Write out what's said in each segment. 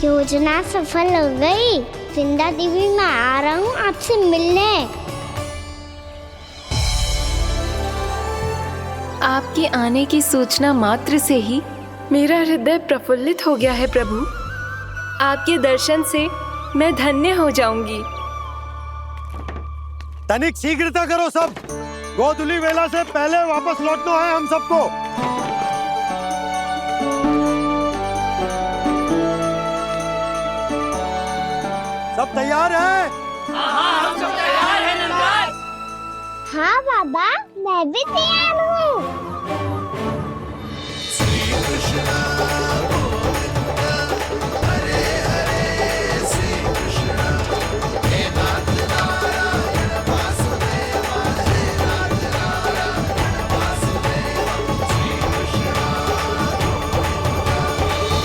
योजना सफल हो गई। वृंदा देवी, मैं आ रहा हूँ आपसे मिलने। आपके आने की सूचना मात्र से ही मेरा हृदय प्रफुल्लित हो गया है प्रभु। आपके दर्शन से मैं धन्य हो जाऊंगी। तनिक शीघ्रता करो सब, गोधुली वेला से पहले वापस लौटना है हम सबको। सब तैयार है? हाँ, हम सब तैयार हैं नंदलाल। हाँ बाबा, मैं भी तैयार हूँ।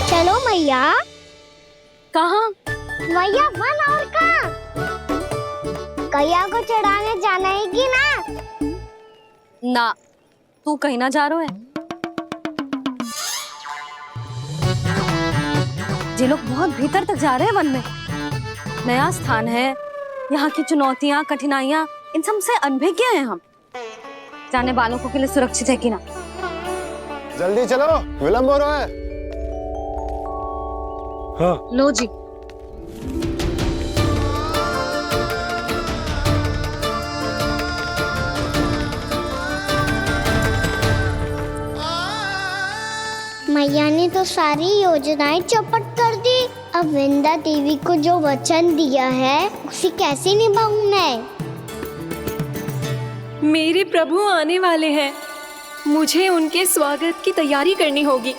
चलो मैया। कहाँ? मैया, वन और कहाँ? कैया को चढ़ाने जाना है कि ना? ना, तू कहीं ना जा रहा है। ये लोग बहुत भीतर तक जा रहे हैं वन में। नया स्थान है, यहाँ की चुनौतियाँ, कठिनाइयाँ, इन सब से अनभिज्ञ हैं हम। जाने वालों के लिए सुरक्षित है कि ना? जल्दी चलो, विलंब हो रहा है। हाँ। लो जी। मैया ने तो सारी योजनाएं चौपट कर दी। अब वृंदा देवी को जो वचन दिया है उसे कैसे निभाऊं मैं? मेरे प्रभु आने वाले हैं, मुझे उनके स्वागत की तैयारी करनी होगी।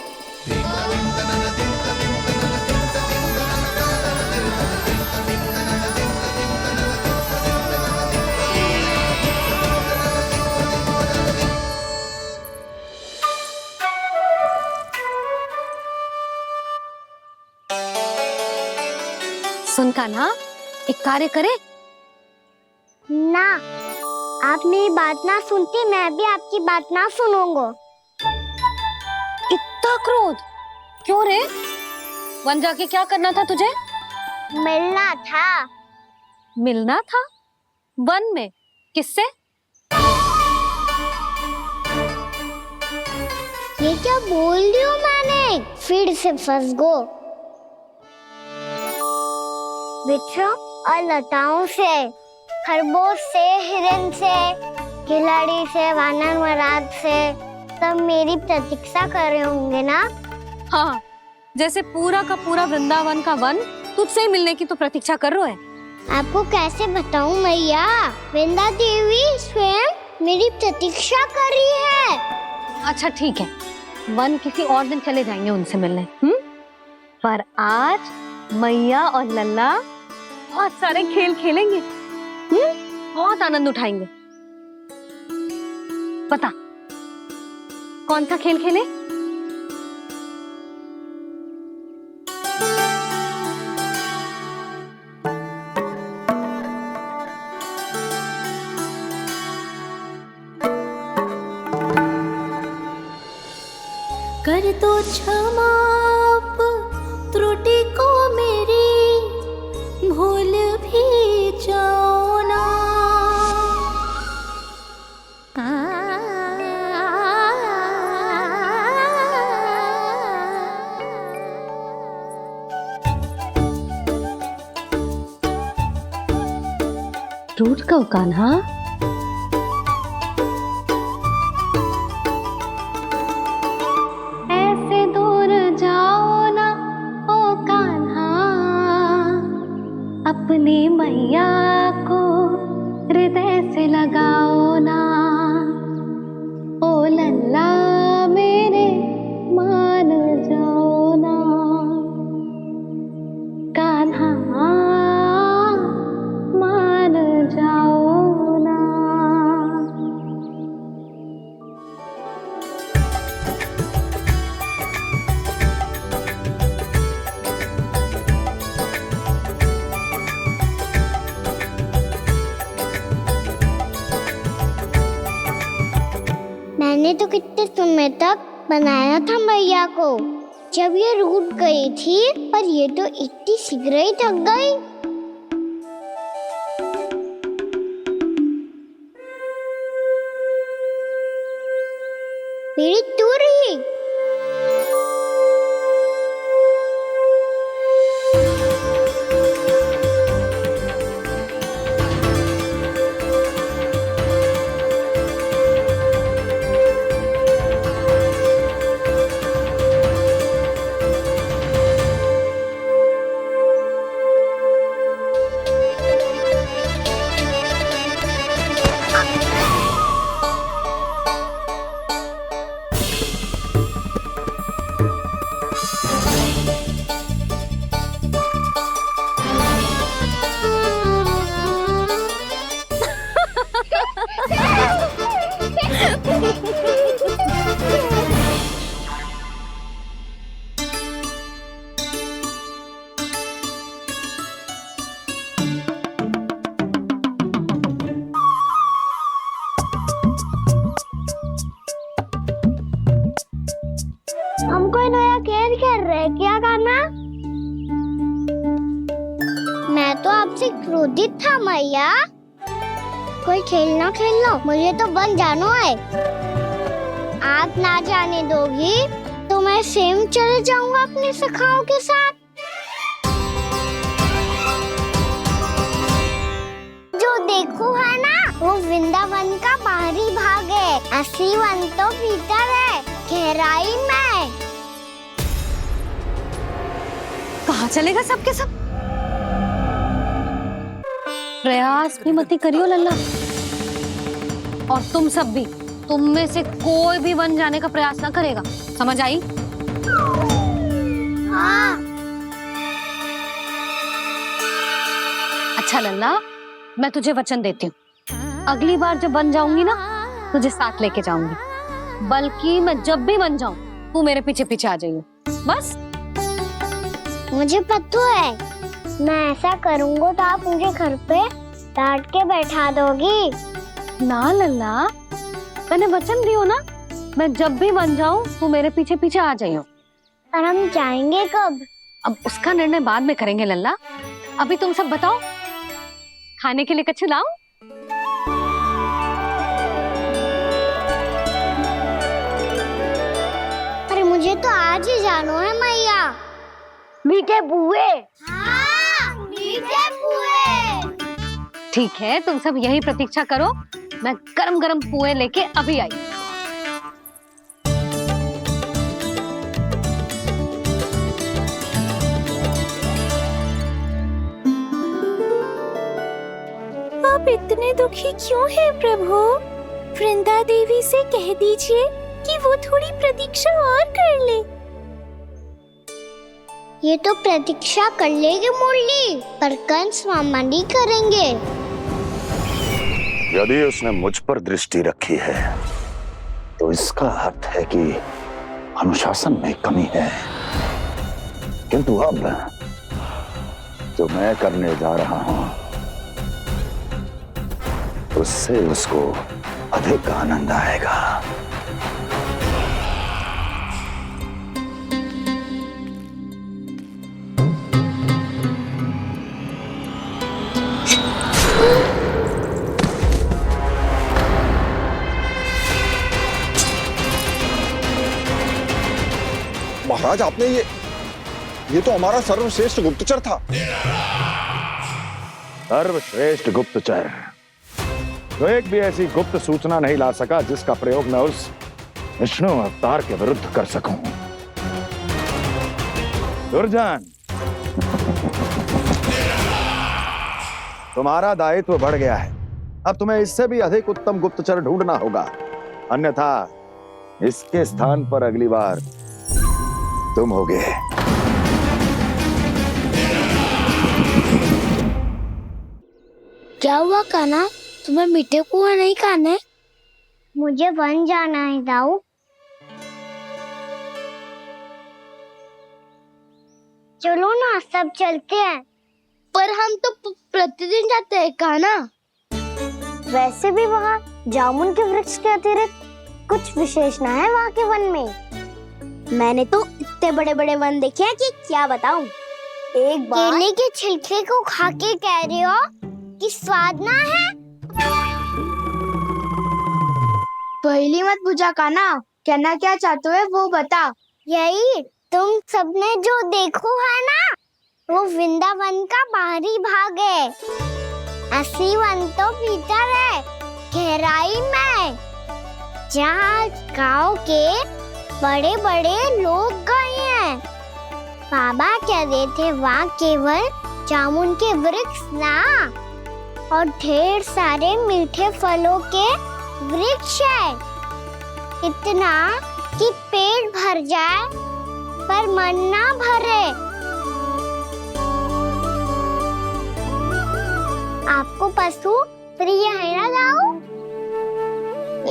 सुन कान्हा, एक कार्य करे। ना, आप मेरी बात ना सुनती, मैं भी आपकी बात ना सुनूंगा। इतना क्रोध क्यों रे? वन जाके क्या करना था तुझे? मिलना था। मिलना था? वन में? किससे? ये क्या बोल रही हूँ मैंने? फिर से फंस गो। बिच्छू और लताओं से, खरगोश से, हिरन से, खिलाड़ी से, वानर महाराज से, सब मेरी प्रतीक्षा कर रहे होंगे ना? हाँ, जैसे पूरा का पूरा वृंदावन का वन तुझसे ही मिलने की तो प्रतीक्षा कर रहा है। आपको कैसे बताऊं मैया? वृंदा देवी स्वयं मेरी प्रतीक्षा कर रही है। अच्छा ठीक है, वन किसी और दिन चले जाएंगे उनसे मिलने। पर आज मैया और लल्ला बहुत सारे खेल खेलेंगे। बहुत आनंद उठाएंगे। बता, कौन सा खेल खेले? कर दो क्षमा त्रुटि को मेरी, भूल भी जाओ ना। टूट कब कान्हा? ऐसे दूर जाओ ना ओ कान्हा, अपनी मैया को हृदय से लगाओ ना। ओ लल्ला मेरे मान जाओ ना, कान्हा मान जाओ ना। मैंने तो कितने समय तक बनाया था मैया को। जब ये रूठ गई थी, पर ये तो इतनी शीघ्र ही थक गई। मेरी तुरही। हमको नया कैद कर रहे, क्या करना? मैं तो आपसे क्रोधित था मैया। कोई खेलना खेल लो, मुझे तो बन जाना है। आप ना जाने दोगी तो मैं स्वयं चले जाऊंगा अपने सखाओं के साथ। जो देखो है ना, वो वृंदावन का बाहरी भाग है, असली वन तो भीतर है, गहराई में। कहाँ चलेगा सबके सब? प्रयास भी मत करियो लल्ला। और तुम सब भी, तुम में से कोई भी वन जाने का प्रयास ना करेगा, समझ आई? हाँ। अच्छा लल्ला, मैं तुझे वचन देती हूँ, अगली बार जब बन जाऊंगी ना, तुझे साथ लेके जाऊंगी। बल्कि मैं जब भी बन जाऊं, तू मेरे पीछे पीछे आ जाइयो, बस। मुझे पता है, मैं ऐसा करूंगा तो आप मुझे घर पे डांट के बैठा दोगी। ना लल्ला, मैंने वचन दियो ना, मैं जब भी बन जाऊं तू मेरे पीछे पीछे आ जाइयो। और हम जाएंगे कब? अब उसका निर्णय बाद में करेंगे लल्ला। अभी तुम सब बताओ, खाने के लिए कुछ लाऊं? अरे मुझे तो आज ही जाना है मैया। मीठे बुए। हाँ, मीठे बुए। ठीक है, तुम सब यही प्रतीक्षा करो, मैं गरम गरम पुए लेके अभी आई। आप इतने दुखी क्यों हैं प्रभु? वृंदा देवी से कह दीजिए कि वो थोड़ी प्रतीक्षा और कर ले। ये तो प्रतीक्षा कर लेगी मुरली, पर कंस मामा नहीं करेंगे। यदि उसने मुझ पर दृष्टि रखी है, तो इसका अर्थ है कि अनुशासन में कमी है। किंतु अब जो मैं करने जा रहा हूं, उससे उसको अधिक आनंद आएगा। महाराज, आपने ये तो हमारा सर्वश्रेष्ठ गुप्तचर था। सर्वश्रेष्ठ गुप्तचर, तो एक भी ऐसी गुप्त सूचना नहीं ला सका जिसका प्रयोग मैं उस विष्णु अवतार के विरुद्ध कर सकूं। दुर्जन, तुम्हारा दायित्व बढ़ गया है। अब तुम्हें इससे भी अधिक उत्तम गुप्तचर ढूंढना होगा, अन्यथा इसके स्थान पर अगली बार तुम होगे। क्या हुआ कान्हा, तुम्हें मीठे कुआ नहीं खाने? मुझे वन जाना है दाऊ। चलो ना, सब चलते हैं। पर हम तो प्रतिदिन जाते हैं कान्हा। वैसे भी वहाँ जामुन के वृक्ष के अतिरिक्त कुछ विशेष ना है वहाँ के वन में। मैंने तो इतने बड़े बड़े वन देखे हैं कि क्या बताऊं। एक बार केले के छिलके को खा के कह रही हो कि स्वाद ना है। पहली मत पूछा काना, कहना क्या चाहते हो वो बता। यही तुम सबने जो देखो है ना, वो वृंदावन का बाहरी भाग है। असली वन तो भीतर है, गहराई में, जहाँ गांव के बड़े बड़े लोग गए हैं। बाबा कह रहे थे वहाँ केवल जामुन के वृक्ष ना, और ढेर सारे मीठे फलों के वृक्ष है। इतना कि पेट भर जाए पर मन ना भरे। आपको पशु प्रिय है ना दाऊ?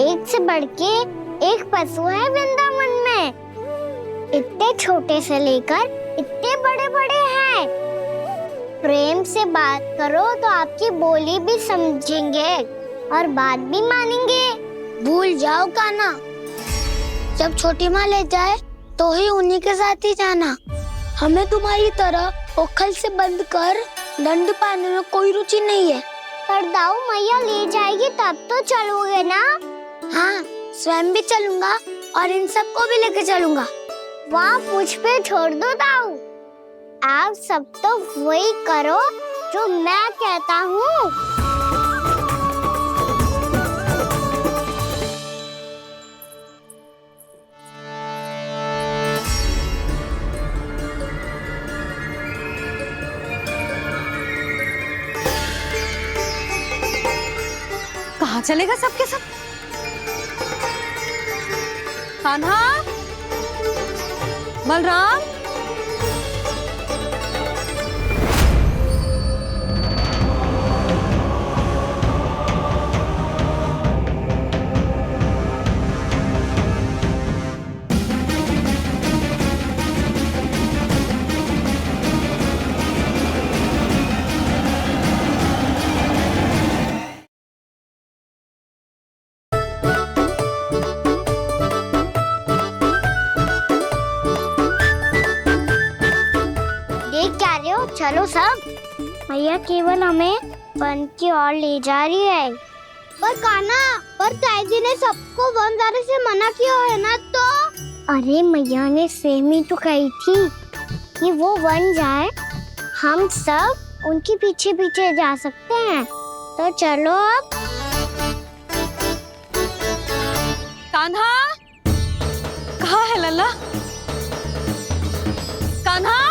एक से बढ़ के एक पशु है वृंदावन में। इतने छोटे से लेकर इतने बड़े बड़े हैं। प्रेम से बात करो तो आपकी बोली भी समझेंगे और बात भी मानेंगे। भूल जाओ काना, जब छोटी माँ ले जाए तो ही उन्हीं के साथ ही जाना। हमें तुम्हारी तरह ओखल से बंद कर दंड पाने में कोई रुचि नहीं है। पर दाऊ मैया ले जाएगी तब तो चलोगे ना? हाँ, स्वयं भी चलूंगा और इन सबको भी लेके चलूंगा। वहाँ मुझ पे छोड़ दो दाऊ। आप सब तो वही करो जो मैं कहता हूँ। कहाँ चलेगा सबके सब? कान्हा, बलराम, चलो सब, मैया केवल हमें वन की ओर ले जा रही है। पर काना, पर ताईजी ने सबको वन जाने से मना किया है ना तो? अरे मैया ने सेम ही तो कही थी कि वो वन जाए, हम सब उनके पीछे पीछे जा सकते हैं। तो चलो अब। कान्हा, कहाँ है लल्ला? कान्हा,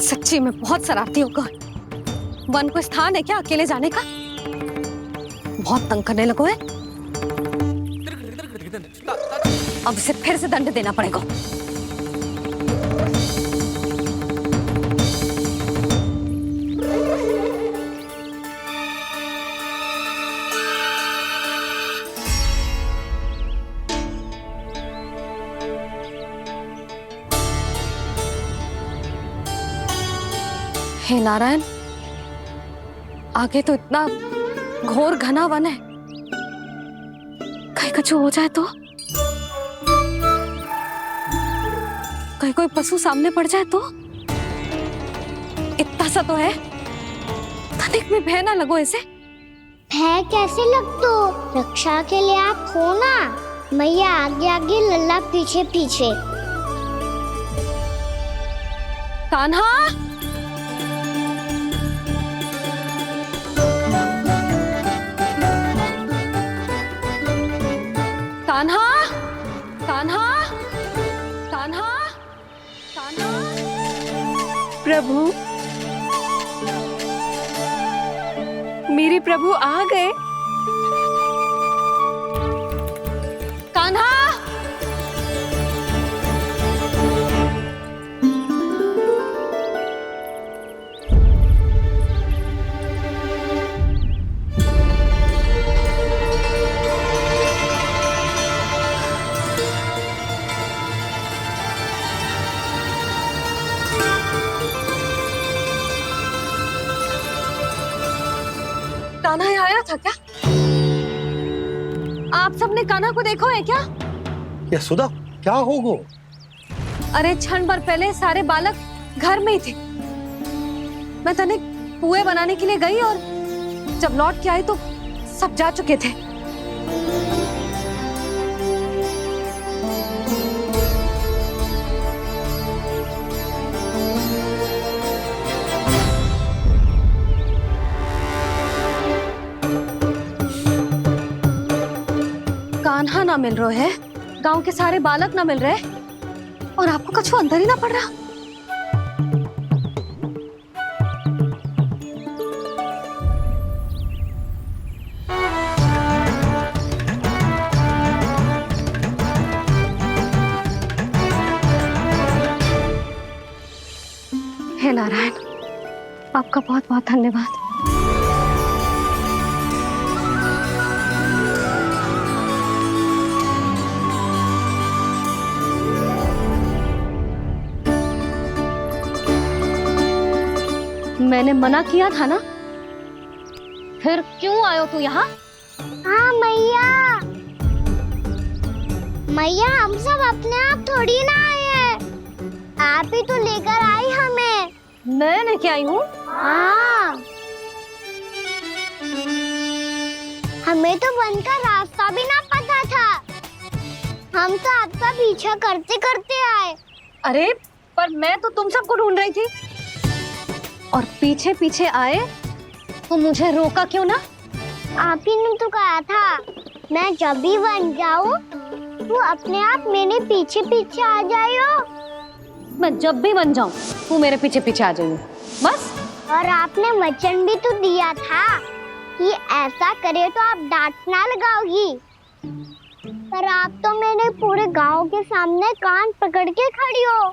सच्ची में बहुत शरारती होगा। वन को स्थान है क्या अकेले जाने का? बहुत तंग करने लगो है। अब इसे फिर से दंड देना पड़ेगा। हे नारायण, आगे तो इतना घोर घना वन है, कहीं कुछ हो जाए तो? कहीं कोई पशु सामने पड़ जाए तो? इतना सा तो है, तनिक भी भय ना लगो इसे। भय कैसे लग तो? रक्षा के लिए आप हो ना। मैया आगे आगे, लल्ला पीछे पीछे। कान्हा, कान्हा, कान्हा, कान्हा, कान्हा। प्रभु, मेरे प्रभु आ गए। कान्हा, था क्या? आप सबने कान्हा को देखो है क्या? यशोदा क्या होगो? अरे क्षण भर पहले सारे बालक घर में ही थे। मैं तनिक पुए बनाने के लिए गई और जब लौट के आई तो सब जा चुके थे। कान्हा ना मिल रहे है, गांव के सारे बालक ना मिल रहे और आपको कछु अंदर ही ना पड़ रहा। हे नारायण, आपका बहुत बहुत धन्यवाद। मैंने मना किया था ना, फिर क्यों आयो तू यहाँ? हाँ मैया, मैया हम सब अपने आप थोड़ी ना आए हैं, आप ही तो लेकर आई हमें। मैं लेके आई हूँ? हाँ, हमें तो वन का रास्ता भी ना पता था, हम तो आपका पीछा करते करते आए। अरे पर मैं तो तुम सबको ढूंढ रही थी और पीछे पीछे आए तो मुझे रोका क्यों ना? आप ही ने तो कहा था मैं जब भी बन जाऊं वो अपने आप मेरे पीछे पीछे आ जाओ। मैं जब भी बन जाऊं तू मेरे पीछे पीछे आ जाइयो बस। और आपने वचन भी तो दिया था कि ऐसा करे तो आप डांट ना लगाओगी, पर आप तो मेरे पूरे गांव के सामने कान पकड़ के खड़ी हो।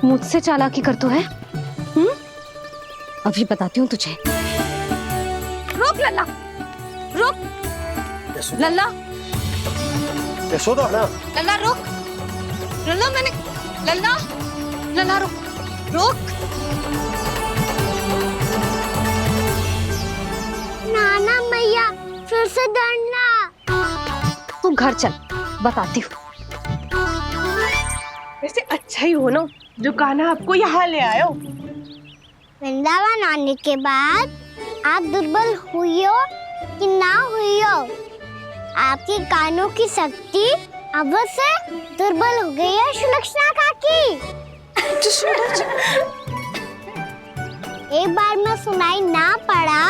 मुझसे चालाकी कर तो है? अभी बताती हूँ तुझे। रुक लल्ला, रुक लल्ला, यशोदा ना लल्ला रुक, लल्ला मैंने, लल्ला लल्ला रुक, रुक। नाना मैया फिर से डरना। तू घर चल, बताती हूँ। वैसे अच्छा ही हो ना जो कान्हा आपको यहाँ ले आयो। वृंदावन आने के बाद आप दुर्बल हुई हो कि ना हुई हो, आपके कानों की शक्ति अब से दुर्बल हो गई है सुलक्षणा काकी। एक बार में सुनाई ना पड़ा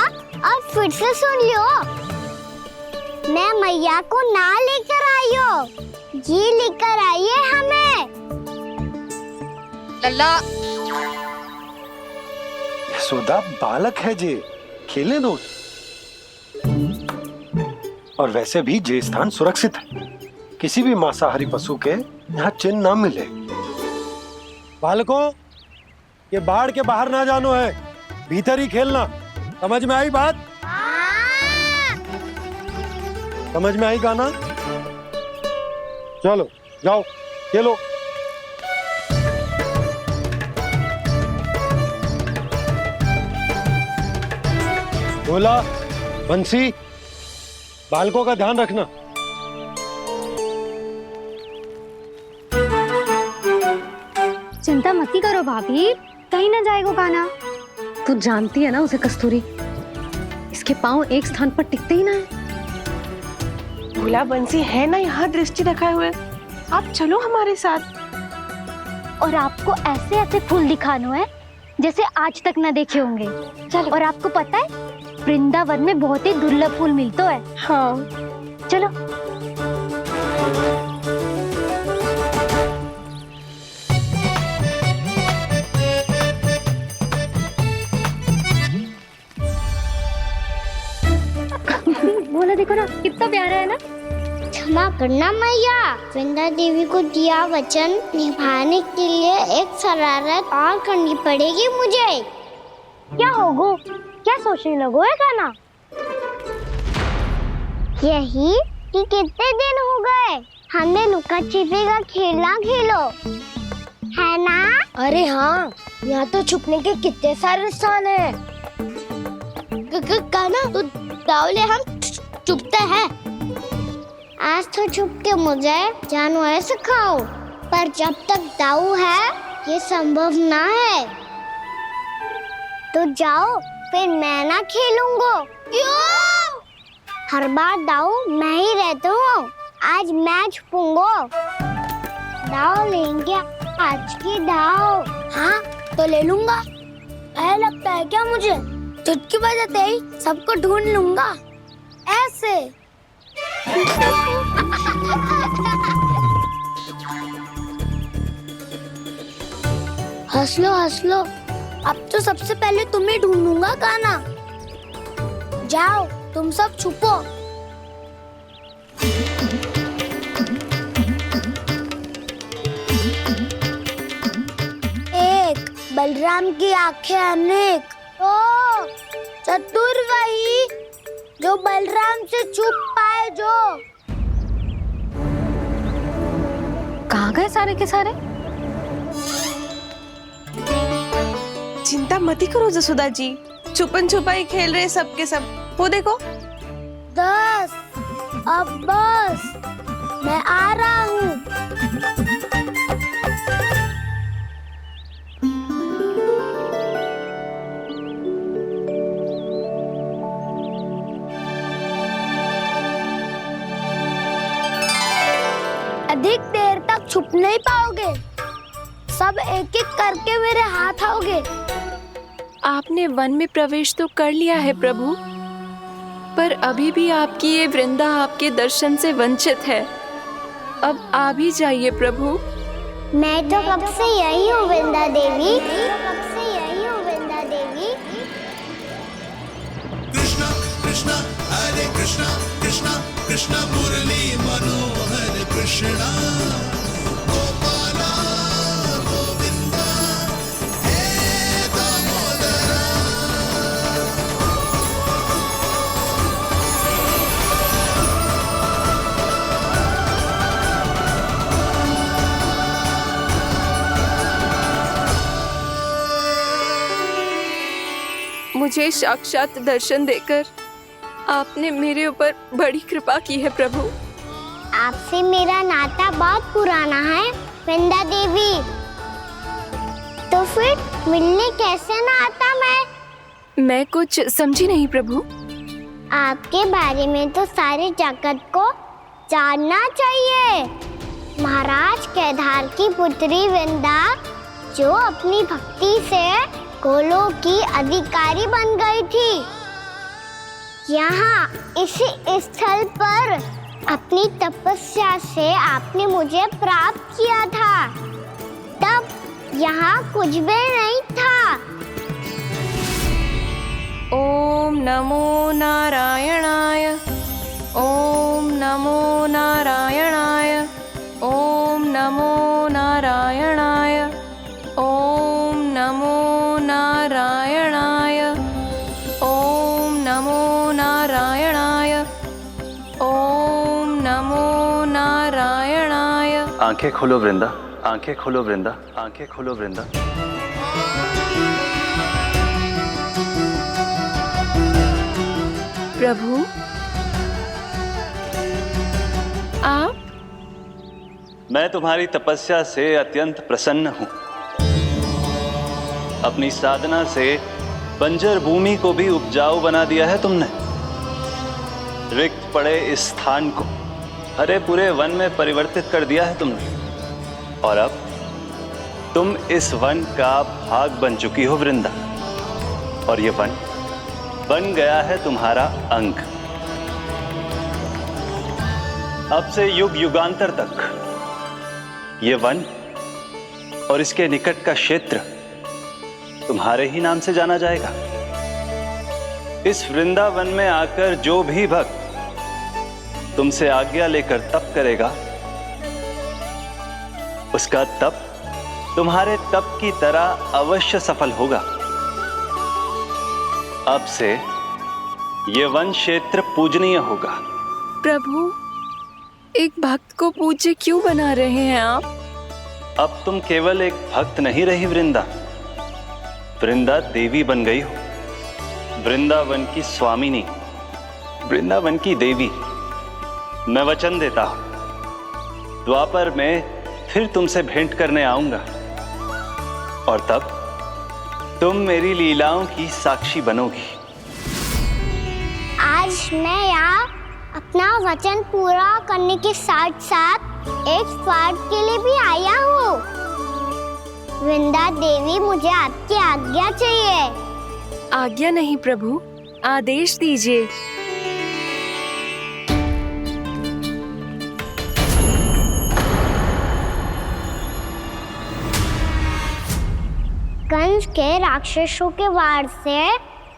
और फिर से सुन लो। मैं मैया को ना लेकर आई हो, जी लेकर आई है हमें। लल्ला यशोदा बालक है जे, खेले दो। और वैसे भी जे स्थान सुरक्षित है, किसी भी मांसाहारी पशु के यहाँ चिन्ह ना मिले। बालकों, ये बाढ़ के बाहर ना जानो है, भीतर ही खेलना। समझ में आई बात? समझ में आई गाना? चलो जाओ खेलो। बोला बंसी, बालकों का ध्यान रखना। चिंता मत करो भाभी, कहीं ना जाएगा कान्हा। तू जानती है ना उसे कस्तूरी, इसके पांव एक स्थान पर टिकते ही ना है। भोला बंसी है ना यहाँ दृष्टि रखाए हुए, आप चलो हमारे साथ। और आपको ऐसे ऐसे फूल दिखानो है जैसे आज तक ना देखे होंगे। चलो। और आपको पता है वृंदावन में बहुत ही दुर्लभ फूल मिलते हैं। हाँ चलो। बोला देखो ना कितना प्यारा है ना। क्षमा करना मैया, वृंदा देवी को दिया वचन निभाने के लिए एक शरारत और करनी पड़ेगी मुझे। क्या होगो? क्या सोचने लगो है कान्हा? यही कि कितने दिन हो गए हमने लुका छिपी का खेलना खेलो, है ना? अरे हाँ, यहाँ तो छुपने के कितने सारे स्थान है। काना तो दावले हम छुपते हैं। आज तो छुप के मुझे जानवर सिखाओ, पर जब तक दाऊ है ये संभव ना है। तो जाओ, फिर मैं ना खेलूंगा। क्यों? हर बार दाऊ मैं ही रहता हूँ, आज मैं छुपूंगा। दाऊ लेंगे आज की दाऊ। हाँ तो ले लूंगा। ऐसा लगता है क्या मुझे? चुटकी बजाते ही सबको ढूंढ लूंगा ऐसे। हंस लो, अब तो सबसे पहले तुम्हें ढूंढूंगा काना। जाओ तुम सब छुपो। एक बलराम की आंखें अनेक। ओ चतुर वही जो बलराम से छुप पाए। जो कहाँ गए सारे के सारे? चिंता मती करो जसोदा जी, छुपन छुपाई खेल रहे सबके सब। वो देखो 10 अब बस, मैं आ रहा हूँ। अधिक देर तक छुप नहीं पाओगे, सब एक एक करके मेरे हाथ आओगे। आपने वन में प्रवेश तो कर लिया है प्रभु, पर अभी भी आपकी ये वृंदा आपके दर्शन से वंचित है। अब आ भी जाइए प्रभु। मैं तो कब से यही हूँ वृंदा देवी। कृष्णा कृष्णा हरे कृष्णा कृष्णा कृष्णा मुरली मनोहर कृष्णा गोपाला गोविंदा हे दामोदरा। मुझे साक्षात दर्शन देकर आपने मेरे ऊपर बड़ी कृपा की है प्रभु। आपसे मेरा नाता बहुत पुराना है वृंदा देवी, तो फिर मिलने कैसे ना आता मैं कुछ समझी नहीं प्रभु। आपके बारे में तो सारे जगत को जानना चाहिए। महाराज केदार की पुत्री वृंदा जो अपनी भक्ति से गोलों की अधिकारी बन गई थी, यहाँ इसी स्थल पर अपनी तपस्या से आपने मुझे प्राप्त किया था। तब यहाँ कुछ भी नहीं था। ओम नमो नारायणाय, ओम नमो नारायणाय, ओम नमो नारायणाय, ओम नमो नारायणाय, ओम नमो नारायणाय, ओम नमो नारायणाय। आंखें खोलो वृंदा, आंखें खोलो वृंदा, आंखें खोलो वृंदा। प्रभु आप? मैं तुम्हारी तपस्या से अत्यंत प्रसन्न हूं। अपनी साधना से बंजर भूमि को भी उपजाऊ बना दिया है तुमने। रिक्त पड़े इस स्थान को हरे पूरे वन में परिवर्तित कर दिया है तुमने, और अब तुम इस वन का भाग बन चुकी हो वृंदा, और ये वन बन गया है तुम्हारा अंग। अब से युग युगांतर तक ये वन और इसके निकट का क्षेत्र तुम्हारे ही नाम से जाना जाएगा। इस वृंदावन में आकर जो भी भक्त तुमसे आज्ञा लेकर तप करेगा, उसका तप तुम्हारे तप की तरह अवश्य सफल होगा। अब से ये वन क्षेत्र पूजनीय होगा। प्रभु, एक भक्त को पूज्य क्यों बना रहे हैं आप? अब तुम केवल एक भक्त नहीं रही वृंदा, वृंदा देवी बन गई हो, वृंदावन की स्वामिनी, वृंदावन की देवी। मैं वचन देता हूं, द्वापर में फिर तुमसे भेंट करने आऊंगा और तब तुम मेरी लीलाओं की साक्षी बनोगी। आज मैं यहाँ अपना वचन पूरा करने के साथ साथ एक स्वार्थ के लिए भी आया हूँ। वृंदा देवी, मुझे आपकी आज्ञा चाहिए। आज्ञा नहीं प्रभु, आदेश दीजिए। कंस के राक्षसों के वार से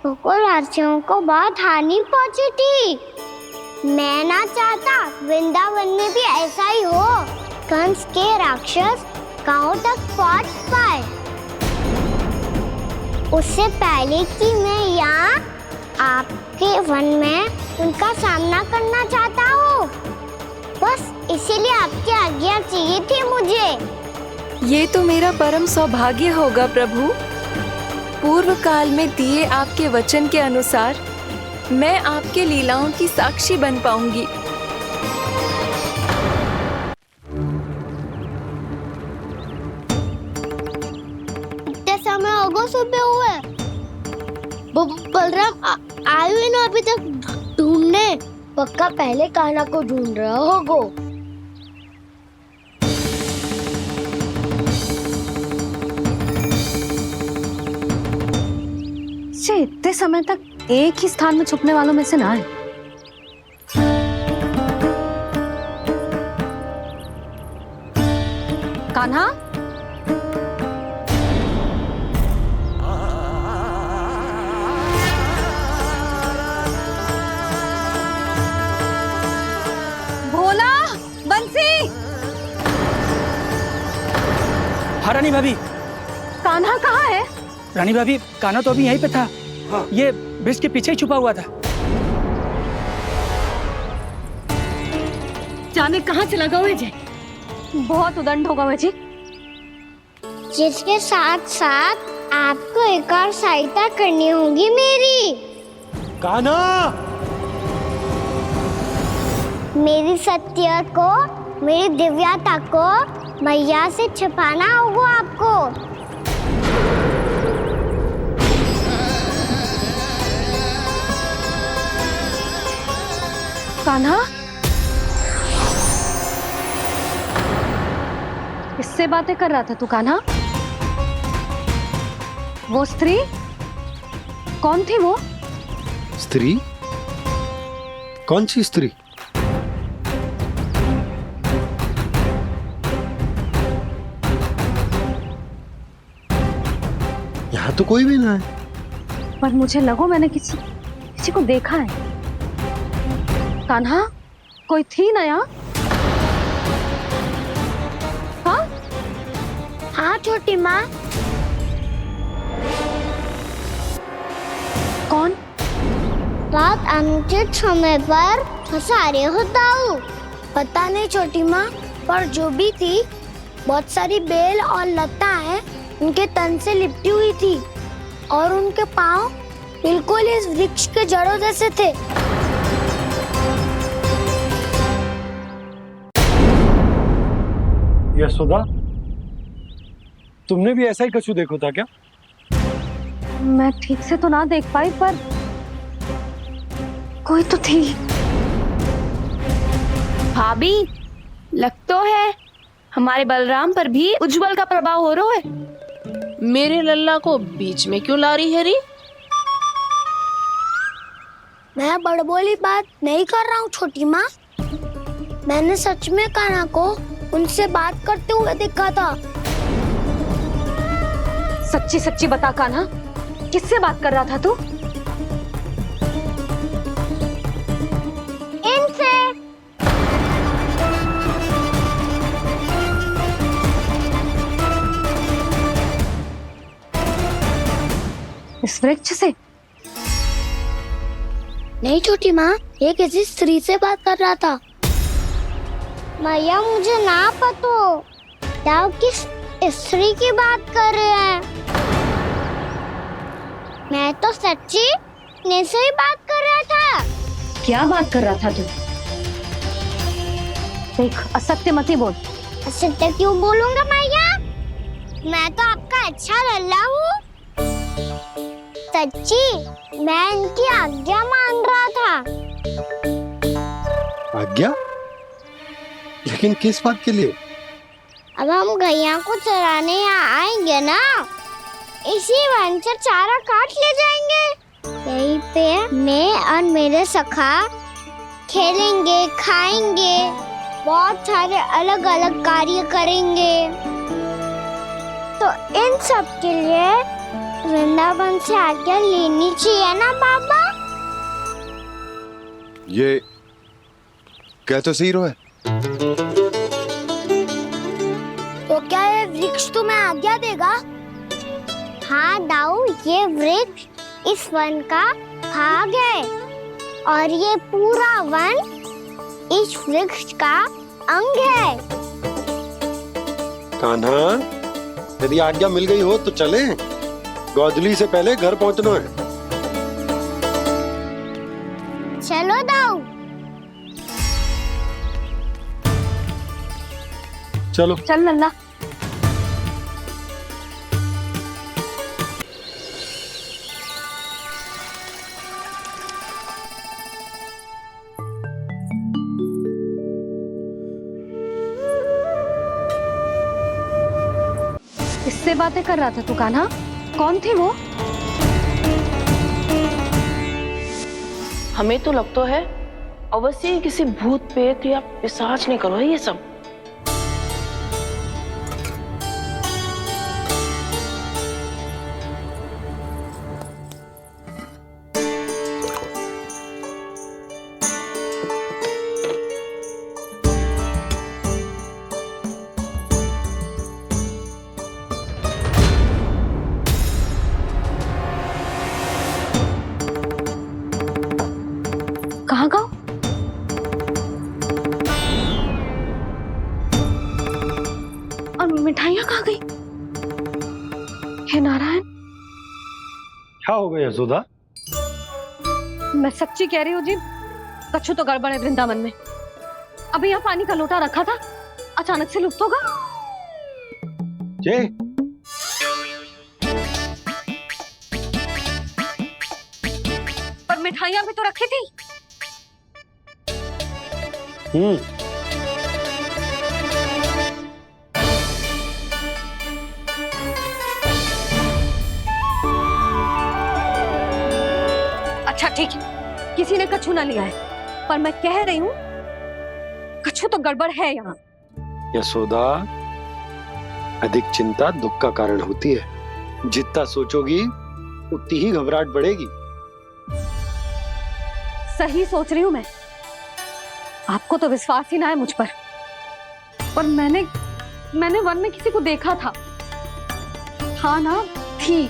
गोकुलवासियों को बहुत हानि पहुंची थी। मैं ना चाहता वृंदावन में भी ऐसा ही हो, कंस के राक्षस गांव तक पहुंच पाए। उससे पहले कि मैं यहाँ आपके वन में उनका सामना करना चाहता हूँ, बस इसीलिए आपकी आज्ञा चाहिए थी मुझे। ये तो मेरा परम सौभाग्य होगा प्रभु। पूर्व काल में दिए आपके वचन के अनुसार मैं आपके लीलाओं की साक्षी बन पाऊंगी। इतने समय होगा सुबह हुए, बलराम आए हुए ना अभी तक ढूंढने। पक्का पहले कान्हा को ढूंढ रहा होगा। इतने समय तक एक ही स्थान में छुपने वालों में से ना है। कान्हा, भोला, बंसी। हाँ रानी भाभी। कान्हा कहाँ है? रानी भाभी, कान्हा तो अभी यहीं पे था। हाँ। ये ब्रिज के पीछे ही छुपा हुआ था। जाने कहाँ चला गया है? बहुत उदंड होगा जी। जिसके साथ साथ आपको एक और सहायता करनी होगी मेरी। कान्हा, मेरी सत्य को, मेरी दिव्यता को मैया से छिपाना होगा आपको। कान्हा, किससे बातें कर रहा था तू कान्हा? वो स्त्री कौन थी? वो स्त्री? कौन सी स्त्री? यहाँ तो कोई भी ना है। पर मुझे लगो मैंने किसी को देखा है। कान्हा, कोई थी ना यहाँ? हाँ? हाँ छोटी माँ। कौन? बहुत अनुचित समय पर फंसारे होता हूँ। पता नहीं छोटी माँ, पर जो भी थी, बहुत सारी बेल और लता है उनके तन से लिपटी हुई थी और उनके पाँव बिल्कुल इस वृक्ष के जड़ों जैसे थे। यशोदा, तुमने भी ऐसा ही कछु देखो था क्या? मैं ठीक से तो ना देख पाई, पर कोई तो थी। भाभी, लग तो है हमारे बलराम पर भी उज्जवल का प्रभाव हो रहा है। मेरे लल्ला को बीच में क्यों ला रही है री? मैं बड़बोली बात नहीं कर रहा हूँ छोटी माँ। मैंने सच में कान्हा को उनसे बात करते हुए देखा था। सच्ची सच्ची बता कान्हा, किससे बात कर रहा था तू? इनसे। इस वृक्ष से? नहीं छोटी माँ, ये किसी स्त्री से बात कर रहा था। मैया मुझे ना पतो, दाऊ किस स्त्री की बात कर रहे हैं? मैं तो सच्ची ने से ही बात कर रहा था। क्या बात कर रहा था तू? देख, असत्य मत ही बोल। असत्य क्यों बोलूंगा मैया? मैं तो आपका अच्छा लल्ला हूँ। सच्ची मैं इनकी आज्ञा मान रहा था। आज्ञा? लेकिन किस बात के लिए? अब हम गैया को चराने यहाँ आएंगे ना, इसी वन से चारा काट ले जाएंगे। यहीं पे मैं और मेरे सखा खेलेंगे, खाएंगे, बहुत सारे अलग अलग कार्य करेंगे। तो इन सब के लिए वृंदावन से आज्ञा लेनी चाहिए ना बाबा? ये कह तो सही रहा है। तो क्या ये वृक्ष तुम्हें आज्ञा देगा? हाँ दाऊ, ये वृक्ष इस वन का भाग है और ये पूरा वन इस वृक्ष का अंग है। कान्हा, यदि आज्ञा मिल गई हो तो चले। गोधली से पहले घर पहुंचना है। चलो दाऊ। चलो चल लल्ला। किससे बातें कर रहा था तू कान्हा? कौन थे वो? हमें तो लगता है अवश्य ही किसी भूत प्रेत या पिशाच ने करो है ये सब। कहाँ गाँव? और मिठाइयाँ कहाँ गई? हे नारायण, क्या हो गया यशोदा? मैं सच्ची कह रही हूँ जी, कछु तो गड़बड़ है वृंदावन में। अभी यहाँ पानी का लोटा रखा था, अचानक से लुप्त होगा। जय, पर मिठाइयाँ भी तो रखी थी। अच्छा ठीक है, किसी ने कछु ना लिया है, पर मैं कह रही हूँ कछु तो गड़बड़ है यहाँ। यशोदा, अधिक चिंता दुख का कारण होती है। जितना सोचोगी उतनी ही घबराहट बढ़ेगी। सही सोच रही हूँ मैं। आपको तो विश्वास ही ना है मुझ पर मैंने वन में किसी को देखा था। हाँ ना, थी।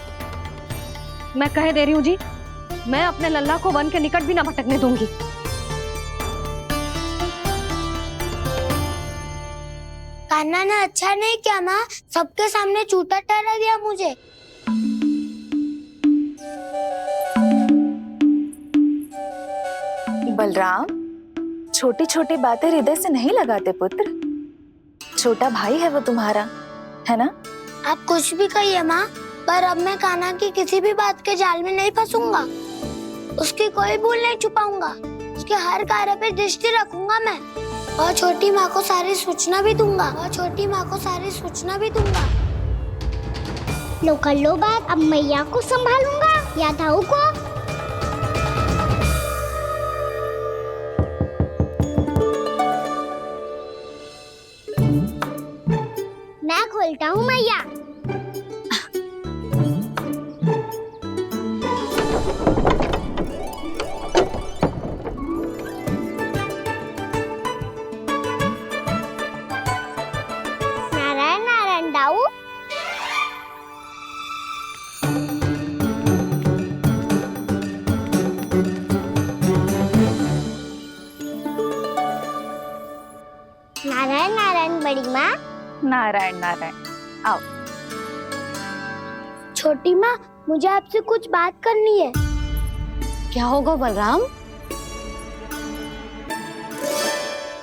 मैं कह दे रही हूँ जी, मैं अपने लल्ला को वन के निकट भी ना भटकने दूंगी। कान्हा ने अच्छा नहीं किया माँ, सबके सामने झूठा ठहरा दिया मुझे। बलराम, छोटी छोटी बातें हृदय से नहीं लगाते पुत्र। छोटा भाई है वो तुम्हारा, है ना? आप कुछ भी कहिए माँ, पर अब मैं कान्हा की किसी भी बात के जाल में नहीं फंसूंगा। उसकी कोई भूल नहीं छुपाऊंगा। उसके हर कार्य पे दृष्टि रखूंगा मैं, और छोटी माँ को सारी सूचना भी दूंगा। लो कर लो बात, अब मैया को संभालूंगा या दाऊ को। मैं खोलता हूँ मैया। नारायण नारायण दाऊ। नारायण नारायण बड़ी माँ। नारायण नारायण। आओ। छोटी माँ, मुझे आपसे कुछ बात करनी है। क्या होगा बलराम?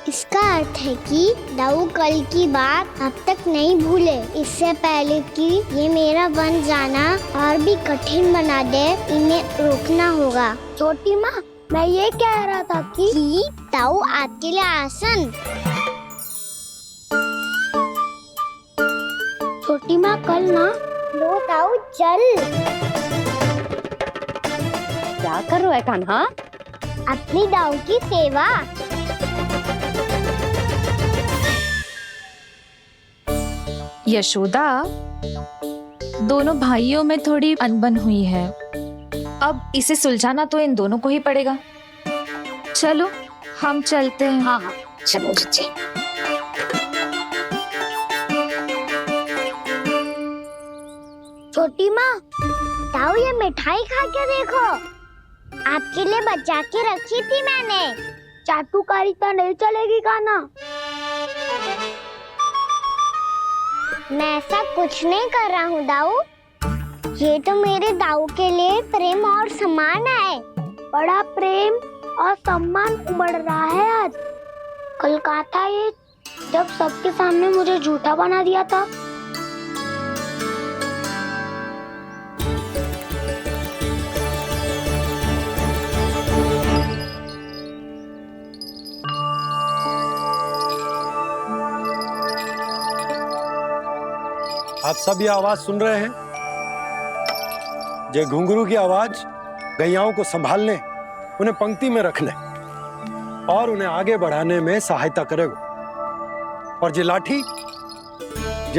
इसका अर्थ है कि दाऊ कल की बात अब तक नहीं भूले। इससे पहले कि ये मेरा वन जाना और भी कठिन बना दे, इन्हें रोकना होगा। छोटी माँ, मैं ये कह रहा था कि दाऊ आपके लिए आसन। छोटी माँ, कल ना लो दाऊ चल। क्या कर रहा है कान्हा? अपनी दाऊ की सेवा। यशोदा, दोनों भाइयों में थोड़ी अनबन हुई है। अब इसे सुलझाना तो इन दोनों को ही पड़ेगा। चलो हम चलते हैं। हाँ हाँ, चलो बच्चे। छोटी माँ, दाऊ ये मिठाई खा के देखो। आपके लिए बचा के रखी थी मैंने। चाटुकारिता नहीं चलेगी कान्हा। मैं ऐसा कुछ नहीं कर रहा हूँ दाऊ। ये तो मेरे दाऊ के लिए प्रेम और सम्मान है। बड़ा प्रेम और सम्मान उमड़ रहा है आज। कल कहा था ये, जब सबके सामने मुझे झूठा बना दिया था। आप सब ये आवाज सुन रहे हैं? ये घुंघरू की आवाज गैयाओं को संभालने, उन्हें पंक्ति में रखने और उन्हें आगे बढ़ाने में सहायता करेगा। और ये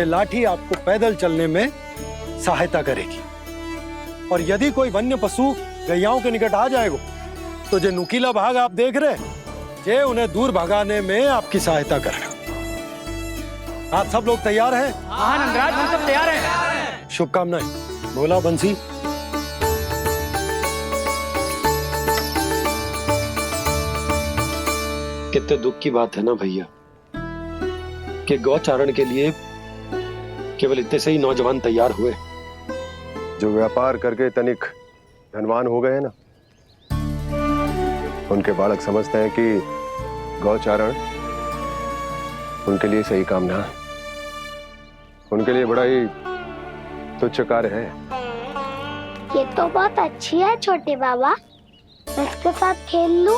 लाठी आपको पैदल चलने में सहायता करेगी। और यदि कोई वन्य पशु गैयाओं के निकट आ जाएगा तो जो नुकीला भाग आप देख रहे हैं, ये उन्हें दूर भगाने में आपकी सहायता करेगा। आप सब लोग तैयार हैं? हाँ नंदराज, हम सब तैयार हैं। शुभकामनाएं। बोला बंसी। कितने दुख की बात है ना भैया कि गौचारण के लिए केवल इतने से ही नौजवान तैयार हुए। जो व्यापार करके तनिक धनवान हो गए हैं ना, उनके बालक समझते हैं कि गौचारण उनके लिए सही काम ना है। उनके लिए बड़ा ही तुच्छ कार्य है। ये तो बहुत अच्छी है छोटे बाबा, मैं इसके साथ खेल लूं?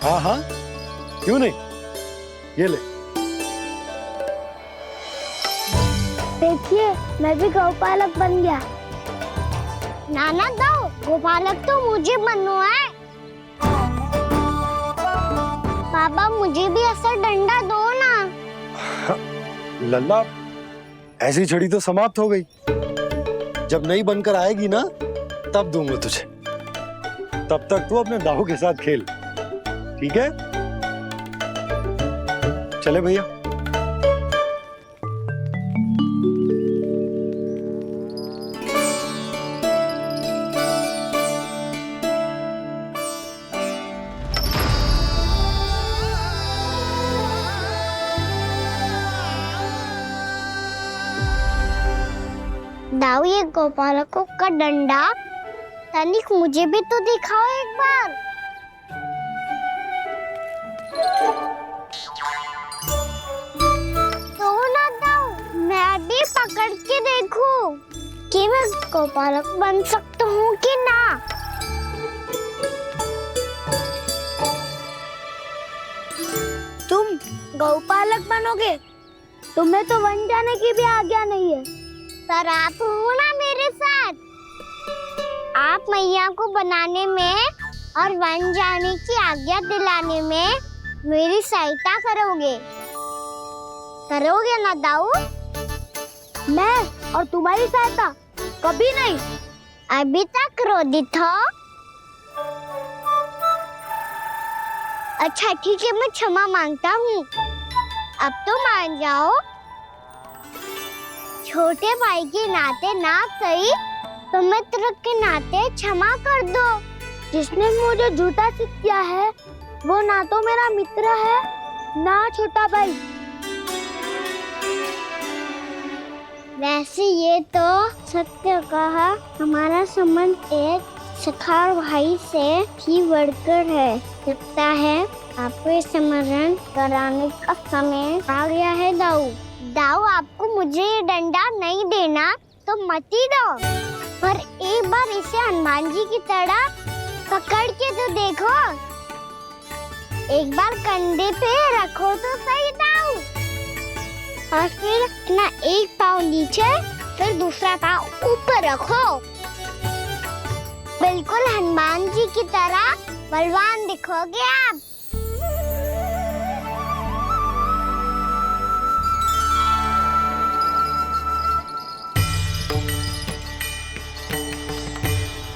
हाँ हाँ, क्यों नहीं। ये ले। देखिए, मैं भी गौपालक बन गया। नाना दाऊ, गौपालक तो मुझे बनना है। बाबा, मुझे भी ऐसा डंडा दो ना। लल्ला, ऐसी छड़ी तो समाप्त हो गई। जब नई बनकर आएगी ना, तब दूंगा तुझे। तब तक तू अपने दाऊ के साथ खेल, ठीक है? चले भैया। दाऊ, ये गोपालकों का डंडा तनिक मुझे भी तो दिखाओ एक बार। तो ना दाऊ, मैं भी पकड़ के देखूं कि मैं गोपालक बन सकता हूँ कि ना। तुम गौपालक बनोगे? तुम्हें तो वन जाने की भी आज्ञा नहीं है। पर आप हो ना मेरे साथ। आप मैया को बनाने में और वन जाने की आज्ञा दिलाने में मेरी सहायता करोगे ना दाऊ? मैं और तुम्हारी सहायता कभी नहीं। अभी तक क्रोधित हो? अच्छा ठीक है, मैं क्षमा मांगता हूँ। अब तो मान जाओ। छोटे भाई के नाते ना सही तो मित्र के नाते क्षमा कर दो। जिसने मुझे झूठा सिद्ध किया है वो ना तो मेरा मित्र है ना छोटा भाई। वैसे ये तो सत्य कहा, हमारा संबंध एक सखार भाई से भी बढ़कर है। लगता है आपको स्मरण कराने का समय आ गया है दाऊ। दाऊ, आपको मुझे ये डंडा नहीं देना तो मत ही दो, पर एक बार इसे हनुमान जी की तरह पकड़ के तो देखो। एक बार कंधे पे रखो तो सही दाऊ, और फिर अपना एक पाँव नीचे फिर दूसरा पाँव ऊपर रखो। बिल्कुल हनुमान जी की तरह बलवान दिखोगे आप।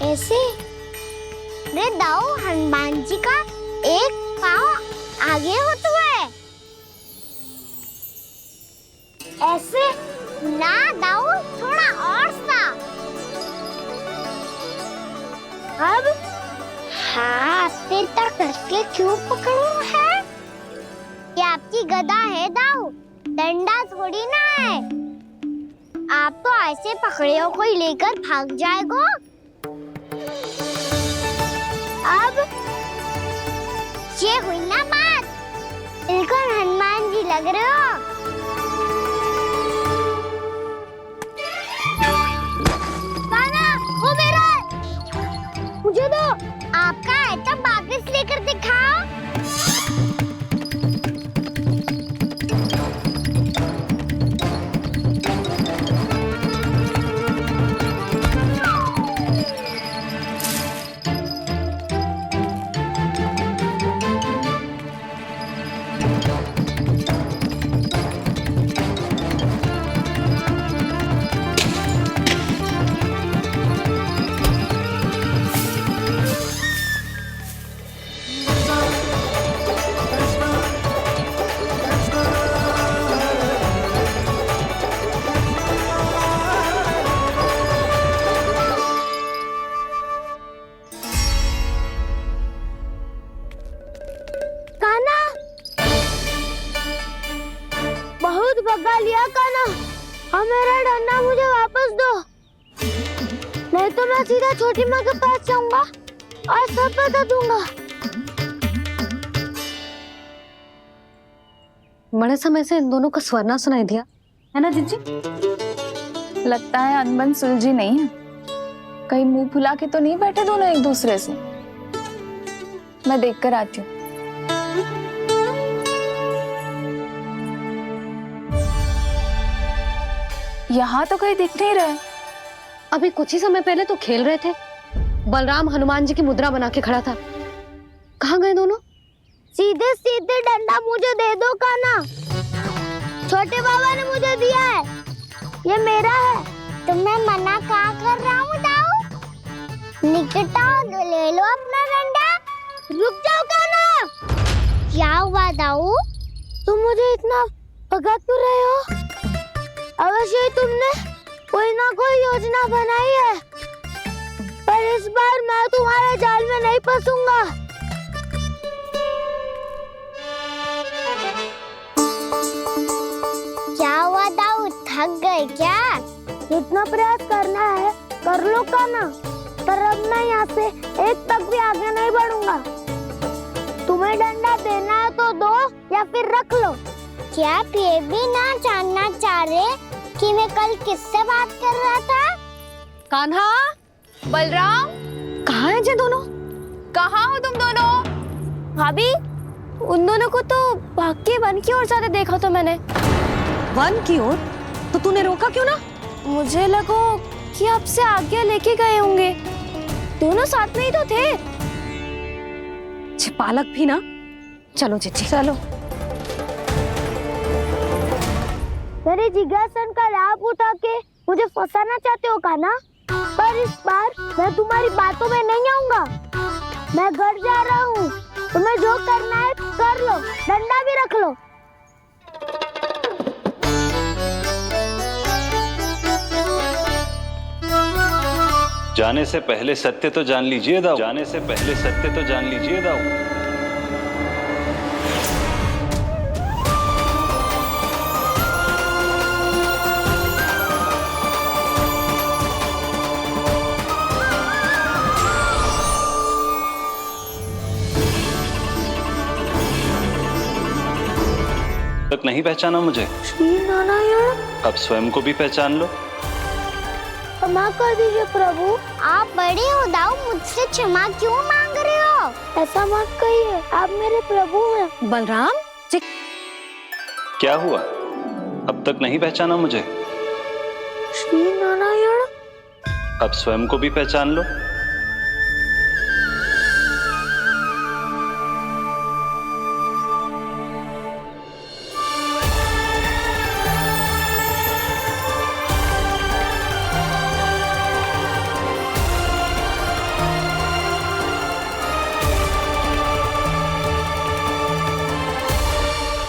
ऐसे रे दाऊ, हनुमान जी का एक पाँव आगे होता है। ऐसे ना दाऊ, थोड़ा और सा। अब हाथ पे तक कसके क्यों पकड़ू है? ये आपकी गदा है दाऊ, डंडा थोड़ी ना है। आप तो ऐसे पकड़े हो कोई लेकर भाग जाएगा। अब ये हुई ना बात, बिल्कुल हनुमान जी लग रहे हो। कान्हा, वो मेरा, मुझे दो। आपका है तब वापस लेकर दिखाओ। बहुत भगा लिया कान्हा, अब मेरा डंडा मुझे वापस दो, नहीं तो मैं सीधा छोटी माँ के पास जाऊंगा और सब बता दूंगा। बड़े समय से इन दोनों का स्वर ना सुनाई दिया, है ना जीजी? लगता है अनबन सुलझी नहीं है। कहीं मुंह फुला के तो नहीं बैठे दोनों एक दूसरे से। मैं देख कर आती हूँ। यहाँ तो कहीं दिख नहीं रहा है। अभी कुछ ही समय पहले तो खेल रहे थे। बलराम हनुमान जी की मुद्रा बना के खड़ा था। कहाँ गए दोनों? सीधे सीधे डंडा मुझे दे दो कान्हा, छोटे बाबा ने मुझे दिया है, ये मेरा है। तो मैं मना कहाँ कर रहा हूँ दाऊ? निकट आओ, ले लो अपना डंडा। रुक जाओ कान्हा। क्या हुआ दाऊ, तुम मुझे इतना भगा क्यों रहे हो? अवश्य ही तुमने कोई ना कोई योजना बनाई है, पर इस बार मैं तुम्हारे जाल में नहीं फंसूंगा। क्या हुआ दाऊ, थक गए क्या? इतना प्रयास करना है कर लो कान्हा, पर अब मैं यहाँ से एक तक भी आगे नहीं बढ़ूंगा। तुम्हें डंडा देना है तो दो या फिर रख लो। क्या आप ये भी ना जानना चाह रहे कि मैं कल किससे बात कर रहा था? कान्हा, बलराम, कहाँ हैं ये दोनों? कहाँ हो तुम दोनों? भाभी, उन दोनों को तो भाग के वन की ओर जाते देखा तो मैंने। वन की ओर? तो तूने रोका क्यों ना? मुझे लगा कि आपसे आगे लेके गए होंगे, दोनों साथ में ही तो थे। पालक भी ना। चलो जीजी, चलो। मेरे जिज्ञासन का लाभ उठा के मुझे फंसाना चाहते हो कान्हा, पर इस बार मैं तुम्हारी बातों में नहीं आऊंगा। मैं घर जा रहा हूँ, तुम्हें जो करना है कर लो, डंडा भी रख लो। जाने से पहले सत्य तो जान लीजिए दाऊ, जाने से पहले सत्य तो जान लीजिए दाऊ। तक नहीं पहचाना मुझे? श्री नारायण। अब स्वयं को भी पहचान लो। क्षमा कर दीजिए प्रभु। आप बड़े उदाऊ, मुझसे क्षमा क्यों मांग रहे हो? ऐसा मत कहिए, आप मेरे प्रभु हैं। बलराम जी, क्या हुआ? अब तक नहीं पहचाना मुझे? श्री नारायण। अब स्वयं को भी पहचान लो।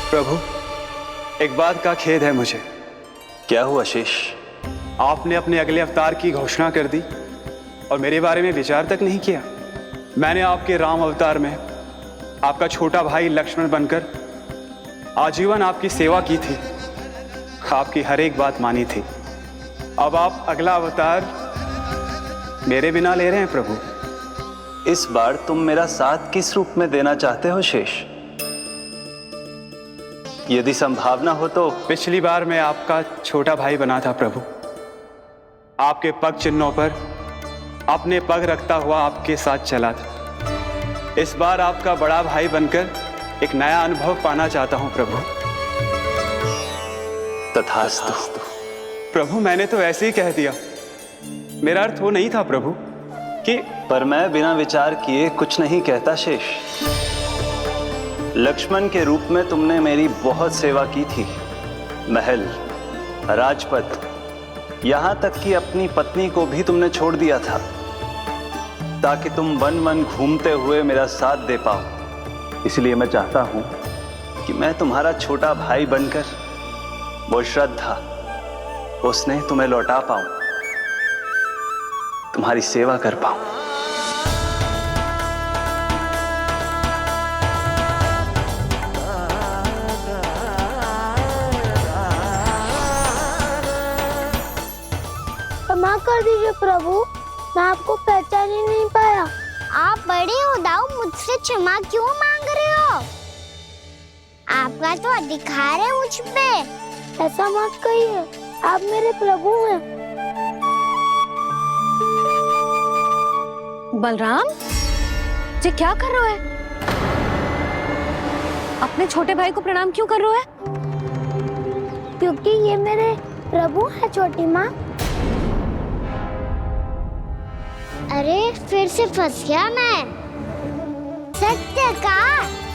प्रभु, एक बात का खेद है मुझे। क्या हुआ शेष? आपने अपने अगले अवतार की घोषणा कर दी और मेरे बारे में विचार तक नहीं किया। मैंने आपके राम अवतार में आपका छोटा भाई लक्ष्मण बनकर आजीवन आपकी सेवा की थी, आपकी हर एक बात मानी थी। अब आप अगला अवतार मेरे बिना ले रहे हैं प्रभु। इस बार तुम मेरा साथ किस रूप में देना चाहते हो शेष? यदि संभावना हो तो। पिछली बार मैं आपका छोटा भाई बना था प्रभु, आपके पग चिन्हों पर अपने पग रखता हुआ आपके साथ चला था। इस बार आपका बड़ा भाई बनकर एक नया अनुभव पाना चाहता हूं प्रभु। तथास्तु। प्रभु, मैंने तो ऐसे ही कह दिया, मेरा अर्थ वो नहीं था प्रभु कि। पर मैं बिना विचार किए कुछ नहीं कहता शेष। लक्ष्मण के रूप में तुमने मेरी बहुत सेवा की थी। महल, राजपथ, यहां तक कि अपनी पत्नी को भी तुमने छोड़ दिया था ताकि तुम वन वन घूमते हुए मेरा साथ दे पाओ। इसलिए मैं चाहता हूं कि मैं तुम्हारा छोटा भाई बनकर वो श्रद्धा, वो स्नेह तुम्हें लौटा पाऊं, तुम्हारी सेवा कर पाऊं। क्षमा कर दीजिए प्रभु, मैं आपको पहचान ही नहीं पाया। आप बड़े उदाऊ, मुझसे क्षमा क्यों मांग रहे हो? आपका तो अधिकार है मुझ पे। ऐसा मत कहिए, आप मेरे प्रभु हैं। बलराम जी, क्या कर रहे हो है? अपने छोटे भाई को प्रणाम क्यों कर रहे हो है? क्योंकि ये मेरे प्रभु है छोटी माँ। अरे फिर से फंस गया मैं। सत्य का,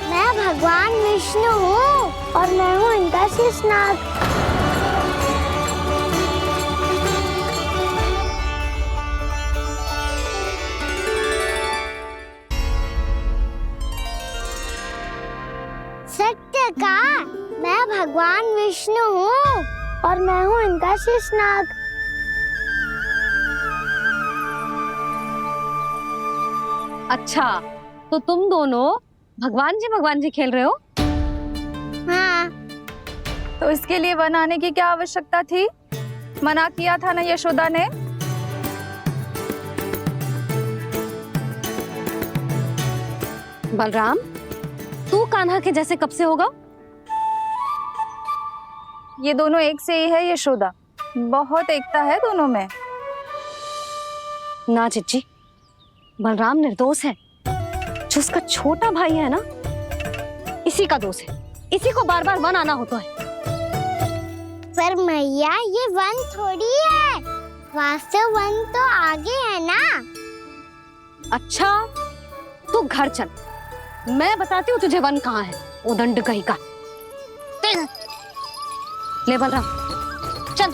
मैं भगवान विष्णु हूँ और मैं हूँ इनका शेषनाग। सत्य का, मैं भगवान विष्णु हूँ और मैं हूँ इनका शेषनाग। अच्छा, तो तुम दोनों भगवान जी खेल रहे हो? हाँ। तो इसके लिए वन आने की क्या आवश्यकता थी? मना किया था ना यशोदा ने? बलराम, तू कान्हा के जैसे कब से होगा? ये दोनों एक से ही है यशोदा, बहुत एकता है दोनों में। ना चिच्ची, बलराम निर्दोष है। जो उसका छोटा भाई है ना, इसी का दोष है। इसी को बार बार वन आना होता है। पर मैया, ये वन थोड़ी है, वास्तव वन तो आगे है ना। अच्छा, तू घर चल, मैं बताती हूँ तुझे वन कहाँ है। उदंड कहीं का। ले बलराम, चल।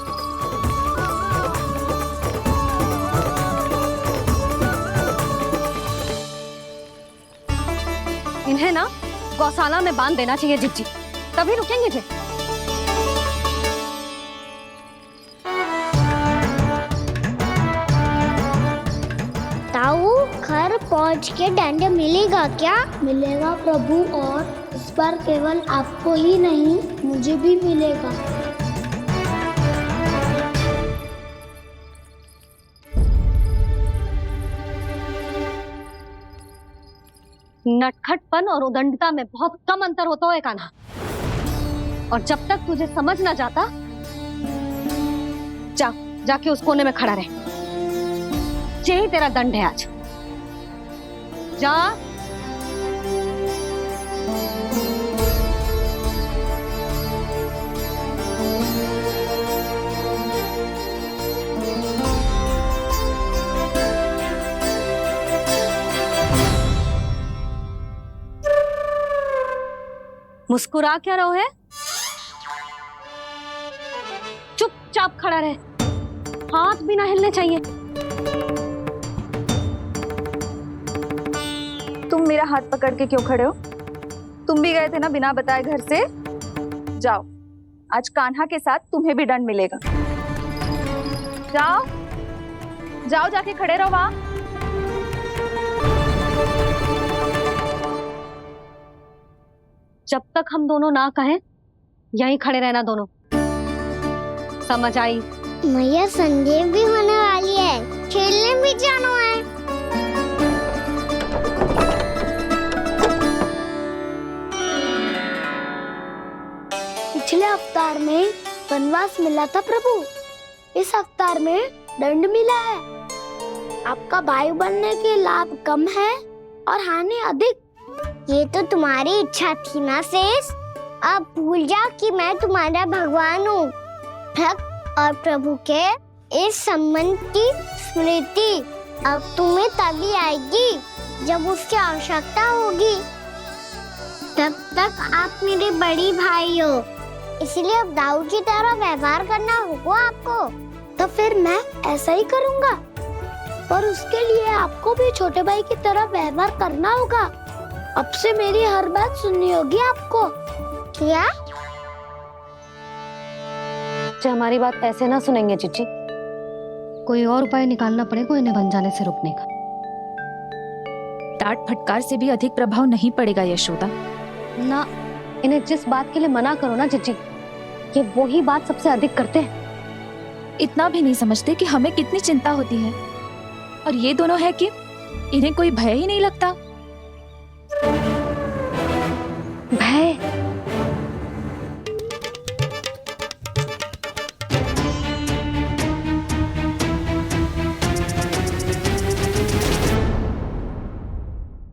इन्हें ना गौशाला में बांध देना चाहिए जिज्जी, तभी रुकेंगे जे। ताऊ, घर पहुंच के दंड मिलेगा क्या? मिलेगा प्रभु, और इस बार केवल आपको ही नहीं, मुझे भी मिलेगा। नटखटपन और उदंडता में बहुत कम अंतर होता है कान्हा। और जब तक तुझे समझ ना जाता, जाके उस कोने में खड़ा रहे। यही तेरा दंड है आज। जा। मुस्कुरा क्या रहो है? चुपचाप खड़ा रहे, हाथ भी ना हिलने चाहिए। तुम मेरा हाथ पकड़ के क्यों खड़े हो? तुम भी गए थे ना बिना बताए घर से। जाओ, आज कान्हा के साथ तुम्हें भी दंड मिलेगा। जाओ जाओ, जाके खड़े रहो वहां। जब तक हम दोनों ना कहें, यहीं खड़े रहना दोनों। समझ आई? मैया संध्या भी होने वाली है, खेलने भी जाना है। पिछले अवतार में वनवास मिला था प्रभु, इस अवतार में दंड मिला है। आपका भाई बनने के लाभ कम है और हानि अधिक। ये तो तुम्हारी इच्छा थी ना शेष। अब भूल जा कि मैं तुम्हारा भगवान हूँ। भक्त और प्रभु के इस संबंध की स्मृति अब तुम्हें तभी आएगी जब उसकी आवश्यकता होगी। तब तक आप मेरे बड़ी भाई हो, इसलिए अब दाऊ की तरह व्यवहार करना होगा आपको। तो फिर मैं ऐसा ही करूँगा, पर उसके लिए आपको भी छोटे भाई की तरह व्यवहार करना होगा। अब से मेरी हर बात सुननी होगी आपको। क्या? जो हमारी बात ऐसे ना सुनेंगे चिच्ची, कोई और उपाय निकालना पड़ेगा इन्हें बन जाने से रुकने का। डांट फटकार से भी अधिक प्रभाव नहीं पड़ेगा यशोदा। ना, इन्हें जिस बात के लिए मना करो ना चिच्ची, ये वही बात सबसे अधिक करते हैं। इतना भी नहीं समझते कि हमें कितनी चिंता होती है, और ये दोनों है कि इन्हें कोई भय ही नहीं लगता। भय?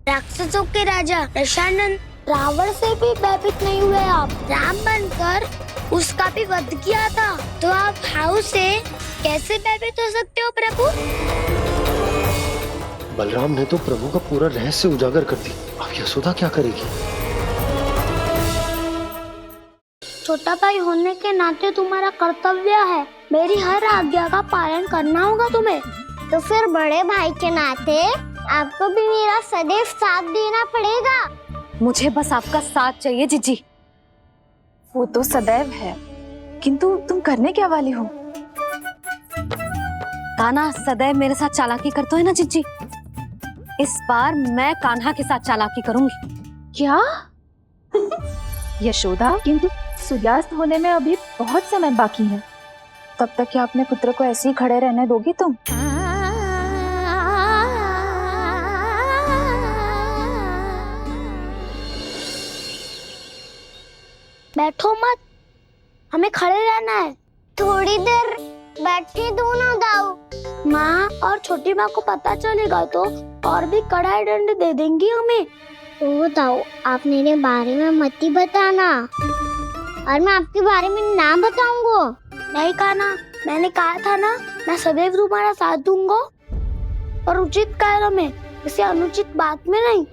राक्षसों के राजा दशानन रावण से भी भयभीत नहीं हुए आप। राम बनकर उसका भी वध किया था, तो आप हाउ से कैसे भयभीत हो सकते हो प्रभु? बलराम ने तो प्रभु का पूरा रहस्य उजागर कर दी। अब यशोदा क्या करेगी? छोटा भाई होने के नाते तुम्हारा कर्तव्य है, मेरी हर आज्ञा का पालन करना होगा तुम्हें। तो फिर बड़े भाई के नाते आपको भी मेरा सदैव साथ देना पड़ेगा। मुझे बस आपका साथ चाहिए जीजी। वो तो सदैव है, किंतु तुम करने क्या वाली हो? कान्हा सदैव मेरे साथ चालाकी करता है ना जीजी, इस बार मैं कान्हा के साथ चालाकी करूंगी। क्या? यशोदा, किंतु सूर्यास्त होने में अभी बहुत समय बाकी है। तब तक क्या अपने पुत्र को ऐसे ही खड़े रहने दोगी तुम? बैठो मत, हमें खड़े रहना है। थोड़ी देर बैठे दो ना दाऊ। माँ और छोटी माँ को पता चलेगा तो और भी कड़ा दंड दे देंगी हमें। ओ दाऊ, आप मेरे बारे में मत ही बताना, और मैं आपके बारे में ना बताऊंगा। नहीं कान्हा, मैंने कहा था ना, मैं सदैव तुम्हारा साथ दूंगा, और उचित कार्य में, इसे अनुचित बात में नहीं।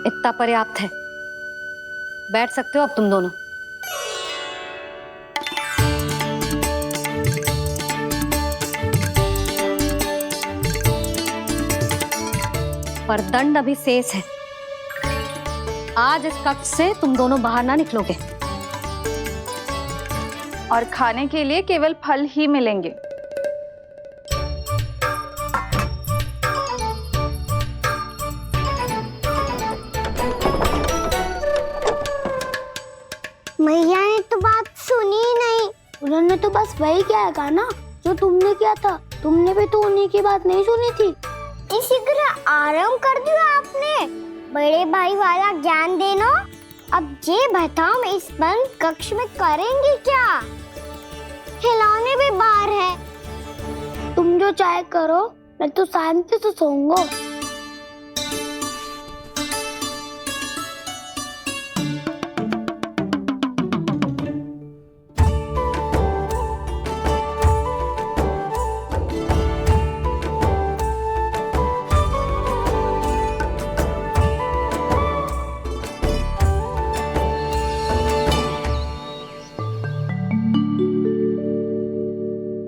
इतना पर्याप्त है, बैठ सकते हो अब तुम दोनों। पर दंड अभी शेष है। आज इस कक्ष से तुम दोनों बाहर ना निकलोगे, और खाने के लिए केवल फल ही मिलेंगे। मैया ने तो बात सुनी ही नहीं। उन्होंने तो बस वही किया है ना जो तुमने किया था। तुमने भी तो उन्हीं की बात नहीं सुनी थी। इसी तरह आराम कर दिया आपने। बड़े भाई वाला ज्ञान देना। अब ये बताओ इस बंद कक्ष में करेंगे क्या? खिलौने भी बाहर है। तुम जो चाहे करो, मैं तो शांति से सोऊंगा।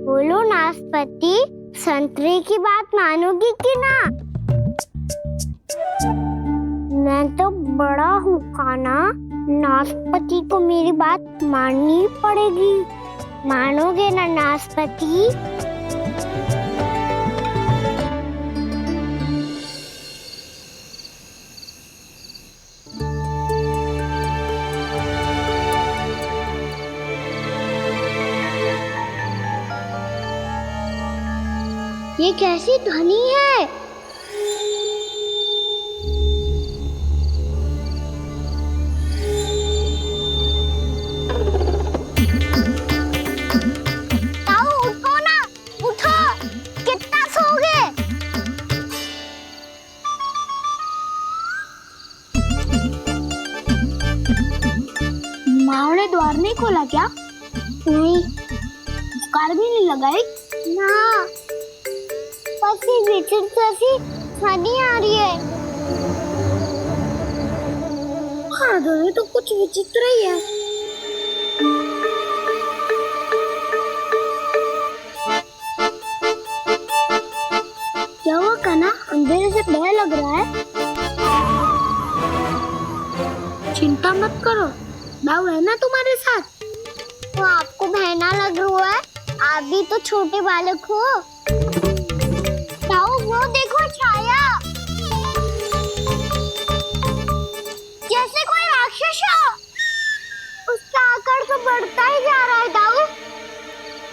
बोलो नाशपाती, संतरे की बात मानोगी कि ना? मैं तो बड़ा हूँ खाना, नाशपाती को मेरी बात माननी पड़ेगी। मानोगे ना नाशपाती? ये कैसी ध्वनि है? ताऊ उठो ना, उठो। कितना सोओगे? माँ ने द्वार नहीं खोला क्या? नहीं। कार भी नहीं लगाई? ना, बस ये विचित्र सी ध्वनि आ रही है। हाँ, ध्वनि तो कुछ विचित्र ही है। क्या हुआ कान्हा, अंधेरे से भय लग रहा है? चिंता मत करो, दाऊ है ना तुम्हारे साथ। तो आपको बहना लग रहा है? आप भी तो छोटे बालक हो। ताऊ वो देखो छाया, जैसे कोई राक्षस हो। उसका आकार तो बढ़ता ही जा रहा है ताऊ।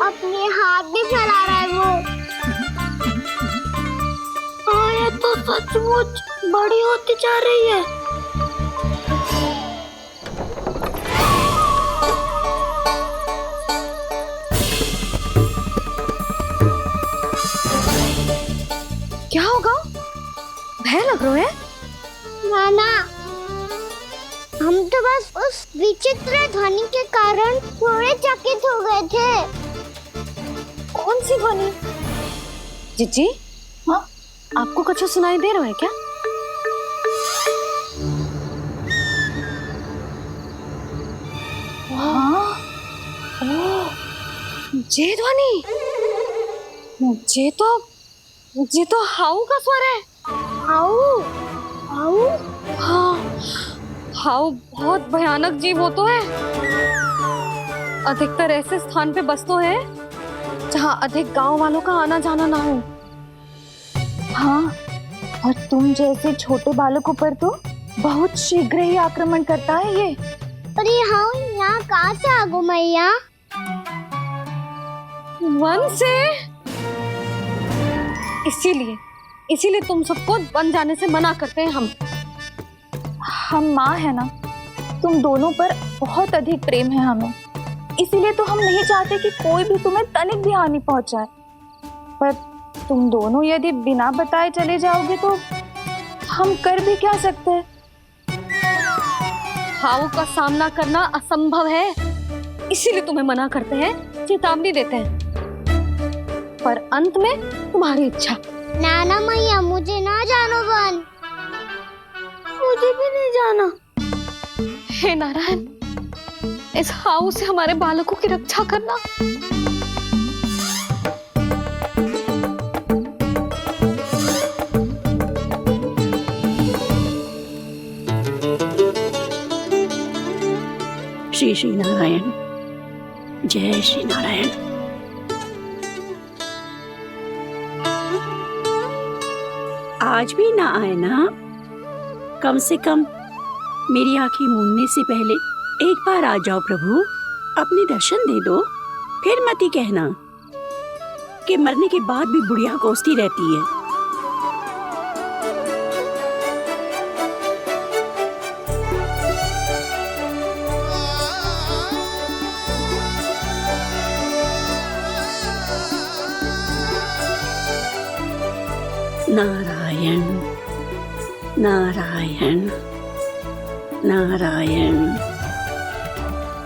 अपने हाथ भी फैला रहा है वो। हाँ, ये तो सचमुच बड़ी होती जा रही है। क्या होगा? भय लग रहा है? नाना, हम तो बस उस विचित्र ध्वनि के कारण थोड़े चकित हो गए थे। कौन सी ध्वनि? जीजी, हाँ, आपको कुछ सुनाई दे रहा है क्या? हाँ, ये ध्वनि, ये तो हाउ का स्वर है। हाउ? हाउ? हाँ, हाउ बहुत भयानक जीव हो तो है। अधिकतर ऐसे स्थान पे बस तो है जहाँ अधिक गांव वालों का आना जाना ना हो। हाँ, और तुम जैसे छोटे बालकों पर तो बहुत शीघ्र ही आक्रमण करता है ये। पर ये हाउ यहाँ कहाँ से आ गो मैया? वन से। इसीलिए तुम सबको वन जाने से मना करते हैं हम माँ है ना, तुम दोनों पर बहुत अधिक प्रेम है हमें, इसीलिए तो हम नहीं चाहते कि कोई भी तुम्हें तनिक भी हानि पहुंचाए। पर तुम दोनों यदि बिना बताए चले जाओगे तो हम कर भी क्या सकते हैं? हाउ का सामना करना असंभव है, इसीलिए तुम्हें मना करते हैं, चेतावनी देते हैं। पर अंत में तुम्हारी इच्छा। नाना मैया, मुझे ना जानो वन। मुझे भी नहीं जाना। हे नारायण, इस हाउ से हमारे बालकों की रक्षा करना। श्री श्री नारायण, जय श्री नारायण। आज भी ना आए ना? कम से कम मेरी आंखें मूंदने से पहले एक बार आ जाओ प्रभु, अपने दर्शन दे दो, फिर मत ही कहना उसके मरने के बाद भी बुढ़िया कोसती रहती है। नारायण नारायण नारायण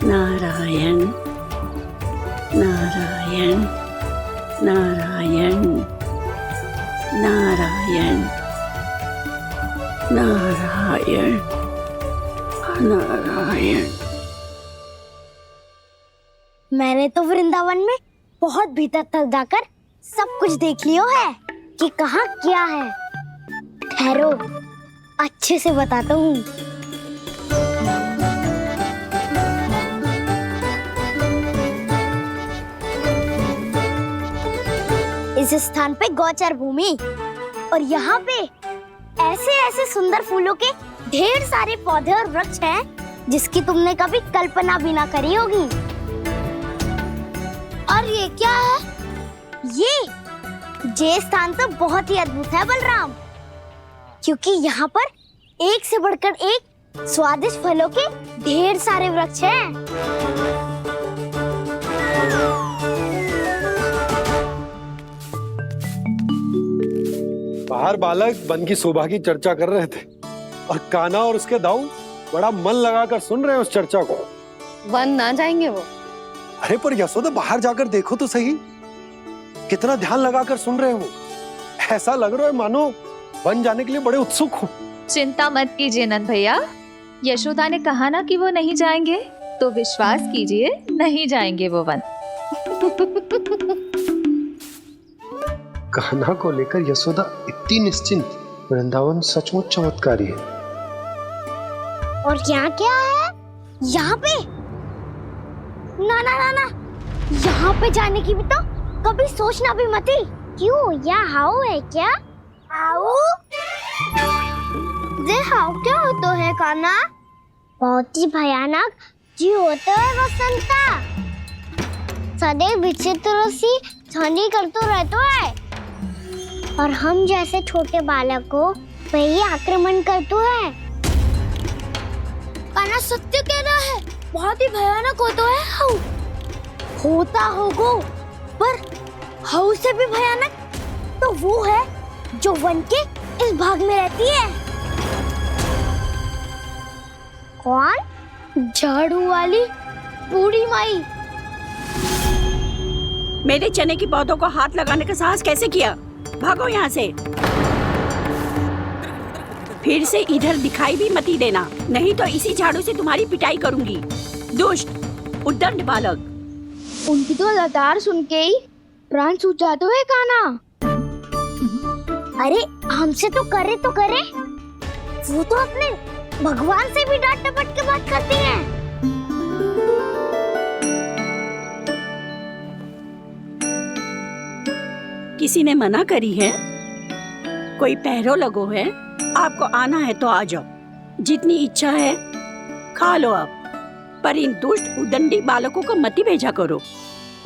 नारायण नारायण नारायण नारायण नारायण नारायण। मैंने तो वृंदावन में बहुत भीतर तक जाकर सब कुछ देख लियो है कि कहाँ क्या है। ठहरो, अच्छे से बताता हूँ। इस स्थान पे गौचर भूमि और यहाँ पे ऐसे ऐसे सुंदर फूलों के ढेर सारे पौधे और वृक्ष हैं जिसकी तुमने कभी कल्पना भी ना करी होगी। और ये क्या है? ये स्थान तो बहुत ही अद्भुत है बलराम, क्योंकि यहाँ पर एक से बढ़कर एक स्वादिष्ट फलों के ढेर सारे वृक्ष हैं। बाहर बालक वन की शोभा की चर्चा कर रहे थे और कान्हा और उसके दाऊ बड़ा मन लगाकर सुन रहे हैं उस चर्चा को। वन ना जाएंगे वो? अरे पर यशोदा, बाहर जाकर देखो तो सही, कितना ध्यान लगाकर सुन रहे हो। ऐसा लग रहा है मानो वन जाने के लिए बड़े उत्सुक हो। चिंता मत कीजिए नंद भैया, यशोदा ने कहा ना कि वो नहीं जाएंगे, तो विश्वास कीजिए नहीं जाएंगे वो वन। कान्हा को लेकर यशोदा इतनी निश्चिंत, वृंदावन सचमुच चमत्कारी है। और यहाँ क्या है? यहाँ पे ना ना ना ना, यहाँ पे जाने की भी तो कभी सोचना भी मत ही। क्यों, यहाँ हाउ है क्या? हाउ? ये हाउ क्या होता है कान्हा? बहुत ही भयानक जी होता है वसंता। सदैव विचित्र सी ध्वनि करते रहता है और हम जैसे छोटे बालक को वही आक्रमण करते है। कान्हा सत्य कह रहा है, बहुत ही भयानक होता है हाउ। होता होगा, पर हाउ से भी भयानक तो वो है जो वन के इस भाग में रहती है। कौन? झाड़ू वाली बूढ़ी माई। मेरे चने की पौधों को हाथ लगाने का साहस कैसे किया? भागो यहाँ से। फिर से इधर दिखाई भी मत देना, नहीं तो इसी झाड़ू से तुम्हारी पिटाई करूंगी। दुष्ट उद्दंड बालक। उनकी तो लतार सुन के ही प्राण सूझ जाते हैं कान्हा। अरे हमसे तो करे, वो तो अपने भगवान से भी डांट डपट के बात करती हैं। किसी ने मना करी है? कोई पहरो लगो है? आपको आना है तो आ जाओ, जितनी इच्छा है खा लो आप, पर इन दुष्ट उदंडी बालकों को मत ही भेजा करो।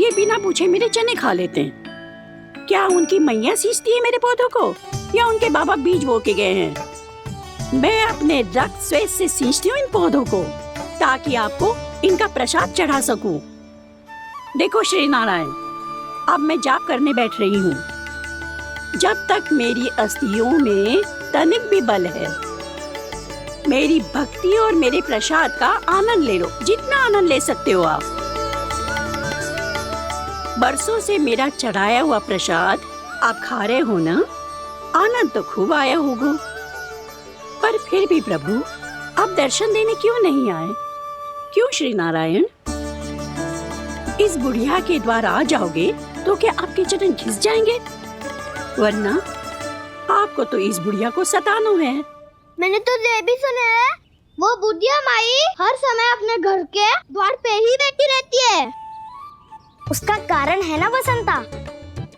ये बिना पूछे मेरे चने खा लेते हैं। क्या उनकी मैया सींचती है मेरे पौधों को, या उनके बाबा बीज बो के गए हैं? मैं अपने रक्त स्वेद से सींचती हूँ इन पौधों को, ताकि आपको इनका प्रसाद चढ़ा सकूं। देखो श्री नारायण, अब मैं जाप करने बैठ रही हूँ। जब तक मेरी अस्थियों में तनिक भी बल है, मेरी भक्ति और मेरे प्रसाद का आनंद ले लो, जितना आनंद ले सकते हो आप। बरसों से मेरा चढ़ाया हुआ प्रसाद आप खा रहे हो ना, आनंद तो खूब आया होगा, पर फिर भी प्रभु आप दर्शन देने क्यों नहीं आए? क्यों श्री नारायण? इस बुढ़िया के द्वार आ जाओगे तो क्या आपके चरण घिस जाएंगे? वरना आपको तो इस बुढ़िया को सताना है। मैंने तो ये भी सुना है, वो बुढ़िया माई हर समय अपने घर के द्वार पे ही बैठी रहती है। उसका कारण है ना बसंता,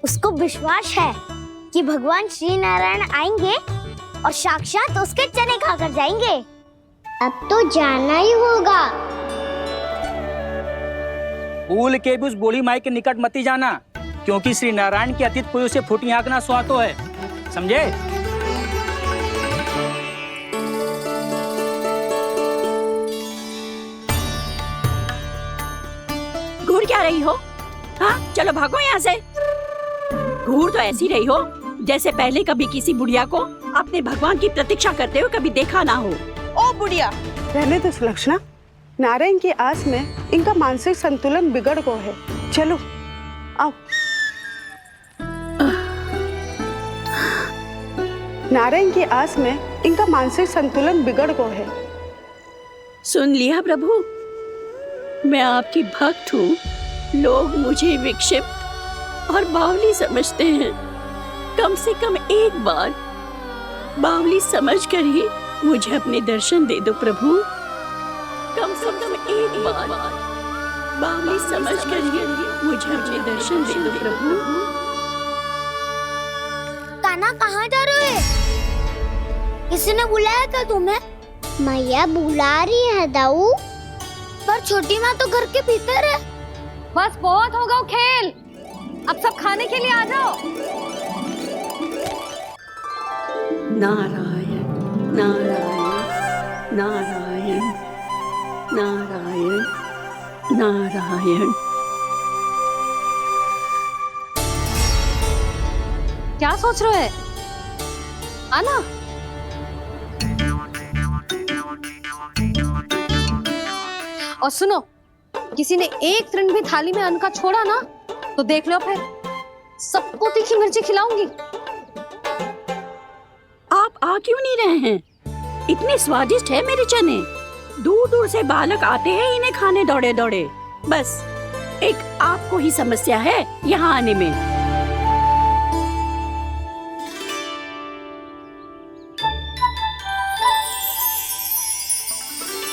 उसको विश्वास है कि भगवान श्री नारायण आएंगे और साक्षात उसके चने खाकर जाएंगे। अब तो जाना ही होगा। भूल के भी उस बूढ़ी माई के निकट मत ही जाना, क्योंकि श्री नारायण की अतीत पुरुष से फूटी आंख ना स्वातो है, समझे? घूर क्या रही हो? हाँ, चलो भागो यहाँ से। घूर तो ऐसी रही हो जैसे पहले कभी किसी बुढ़िया को अपने भगवान की प्रतीक्षा करते हुए कभी देखा ना हो। ओ बुढ़िया, रहने दो सुलक्षणा। नारायण की आस में इनका मानसिक संतुलन बिगड़ गया है। चलो आओ। नारायण की आस में इनका मानसिक संतुलन बिगड़ गया है। सुन लिया प्रभु, मैं आपकी भक्त हूँ। लोग मुझे विक्षिप्त और बावली समझते हैं। कम से कम एक बार बावली समझकर ही मुझे अपने दर्शन दे दो प्रभु। कम से कम एक बार बावली समझकर ही मुझे अपने दर्शन दे दो प्रभु। कान्हा कहाँ जा रहे हो? किसी ने बुलाया क्या तुम्हें? मैया बुला रही है दाऊ। पर छोटी माँ तो घर के भीतर है। बस बहुत हो गया खेल, अब सब खाने के लिए आ जाओ। नारायण नारायण नारायण नारायण नारायण। क्या सोच रहे हो? आना। और सुनो, किसी ने एक तृण भी थाली में अन्न का छोड़ा ना तो देख लो, फिर सबको तीखी मिर्ची खिलाऊंगी। आप आ क्यों नहीं रहे हैं? इतने स्वादिष्ट है मेरे चने। दूर दूर से बालक आते हैं इन्हें खाने दौड़े दौड़े। बस एक आपको ही समस्या है यहाँ आने में।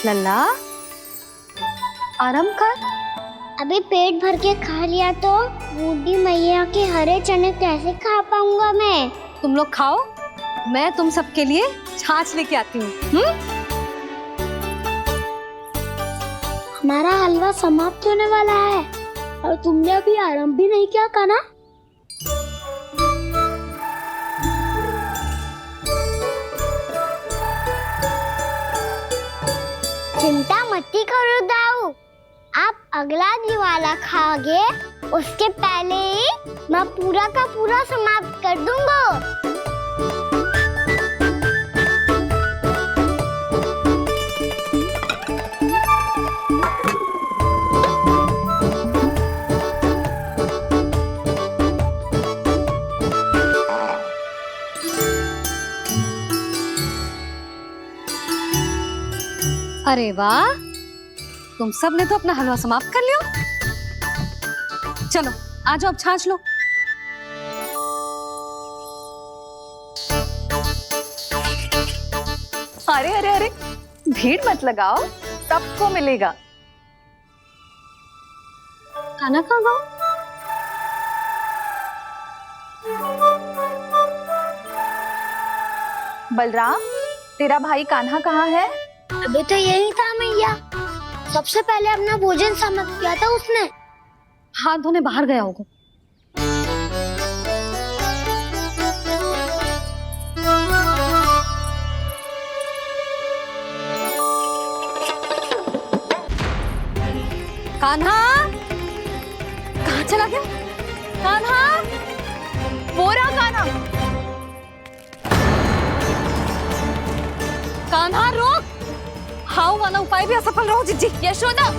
लल्ला, आराम कर। अभी पेट भर के खा लिया तो बूढ़ी मैया के हरे चने कैसे खा पाऊंगा मैं? तुम लोग खाओ, मैं तुम सबके लिए छाछ लेके आती हूँ। हमारा हलवा समाप्त होने वाला है और तुमने अभी आराम भी नहीं किया कान्हा। चिंता मत करो दाऊ, आप अगला दिवाला खाओगे उसके पहले ही मैं पूरा का पूरा समाप्त कर दूंगा। अरे वाह, तुम सब ने तो अपना हलवा समाप्त कर लिया। चलो आ जाओ, अब छाछ लो। अरे अरे अरे, भीड़ मत लगाओ, सबको मिलेगा। खाना खा गो। बलराम, तेरा भाई कान्हा कहाँ है? अभी तो यही था मैया। सबसे पहले अपना भोजन समाप्त किया था उसने। हाथ धोने बाहर गया होगा। कान्हा कहाँ चला गया? कान्हा, वो रहा कान्हा। कान्हा रोक, हाउ वाला उपाय भी असफल रहो जिज्जी। यशोदा,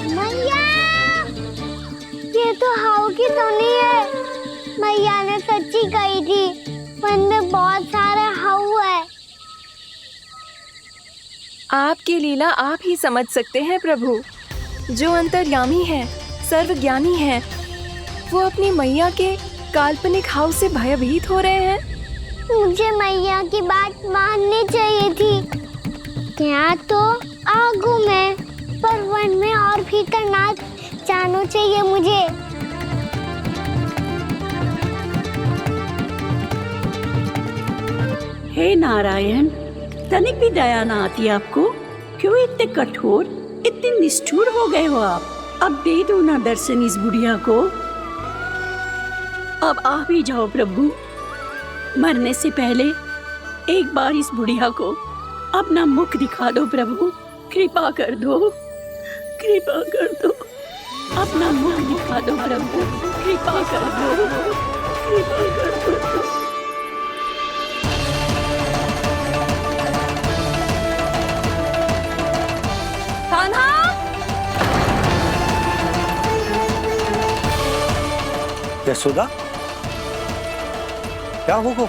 मैया, ये तो हाउ की तो नहीं है। मैया ने सच्ची कही थी, वन में बहुत सारे हाउ है। आपकी लीला आप ही समझ सकते हैं प्रभु। जो अंतर्यामी है, सर्वज्ञानी है, वो अपनी मैया के काल्पनिक हाव से भयभीत हो रहे हैं। मुझे मैया की बात माननी चाहिए थी। यहाँ तो आगू में, पर वन में और भीतर ना जाना चाहिए मुझे। हे नारायण, तनिक भी दया ना आती आपको? क्यों इतने कठोर, इतने निष्ठुर हो गए हो आप? अब दे दो ना दर्शन इस बुढ़िया को। अब आ भी जाओ प्रभु। मरने से पहले एक बार इस बुढ़िया को अपना मुख दिखा दो प्रभु। कृपा कर दो, कृपा कर दो। अपना मुख दिखा दो प्रभु, कृपा कर दो, कृपा कर दो। कान्हा! यशोदा, क्या हो?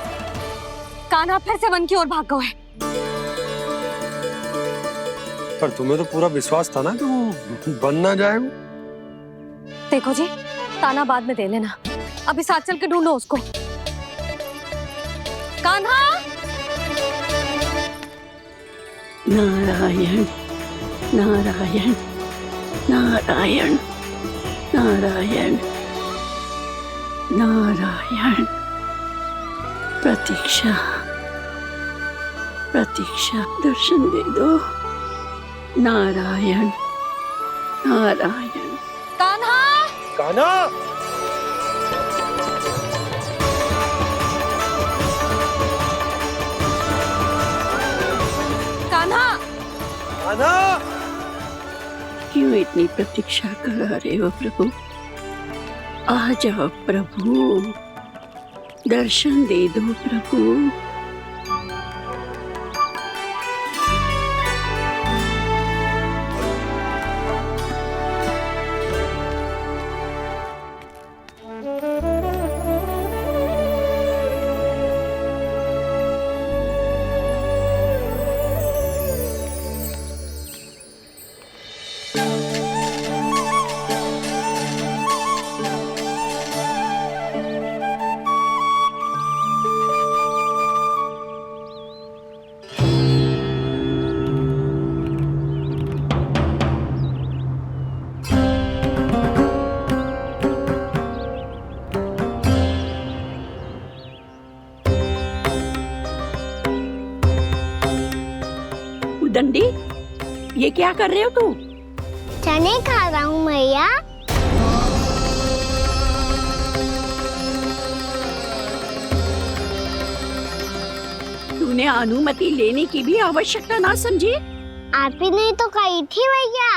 कान्हा फिर से वन की ओर भाग गए। पर तुम्हें तो पूरा विश्वास था ना कि वो बन ना जाए। देखो जी, ताना बाद में दे लेना, अभी साथ चल के ढूंढो उसको। कान्हा! नारायण नारायण नारायण नारायण नारायण। प्रतीक्षा प्रतीक्षा, दर्शन दे दो। नारायण नारायण। कान्हा! कान्हा! कान्हा! कान्हा! क्यों इतनी प्रतीक्षा करा रहे हो प्रभु? आ जाओ प्रभु, दर्शन दे दो प्रभु। दंडी, ये क्या कर रहे हो तू? चने खा रहा हूँ मैया। तूने अनुमति लेने की भी आवश्यकता ना समझी? आप ही ने तो कही थी भैया,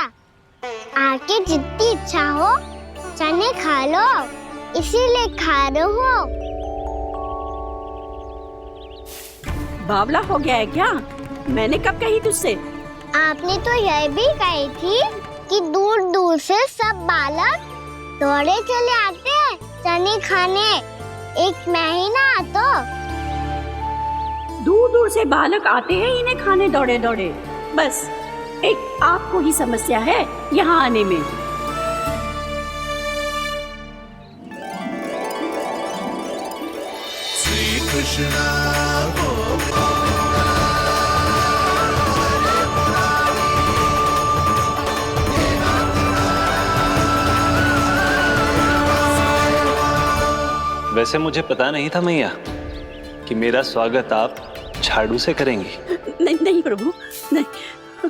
आके जितनी इच्छा हो चने खा लो, इसीलिए खा रहे हो। बावला हो गया है क्या? मैंने कब कही तुझसे? आपने तो यह भी कही थी कि दूर दूर से सब बालक दौड़े चले आते हैं चने खाने, एक महीना तो दूर दूर से बालक आते हैं इन्हें खाने दौड़े दौड़े। बस एक आपको ही समस्या है यहाँ आने में। श्री कृष्ण वैसे मुझे पता नहीं था मैया कि मेरा स्वागत आप झाड़ू से करेंगी। नहीं नहीं प्रभु, नहीं।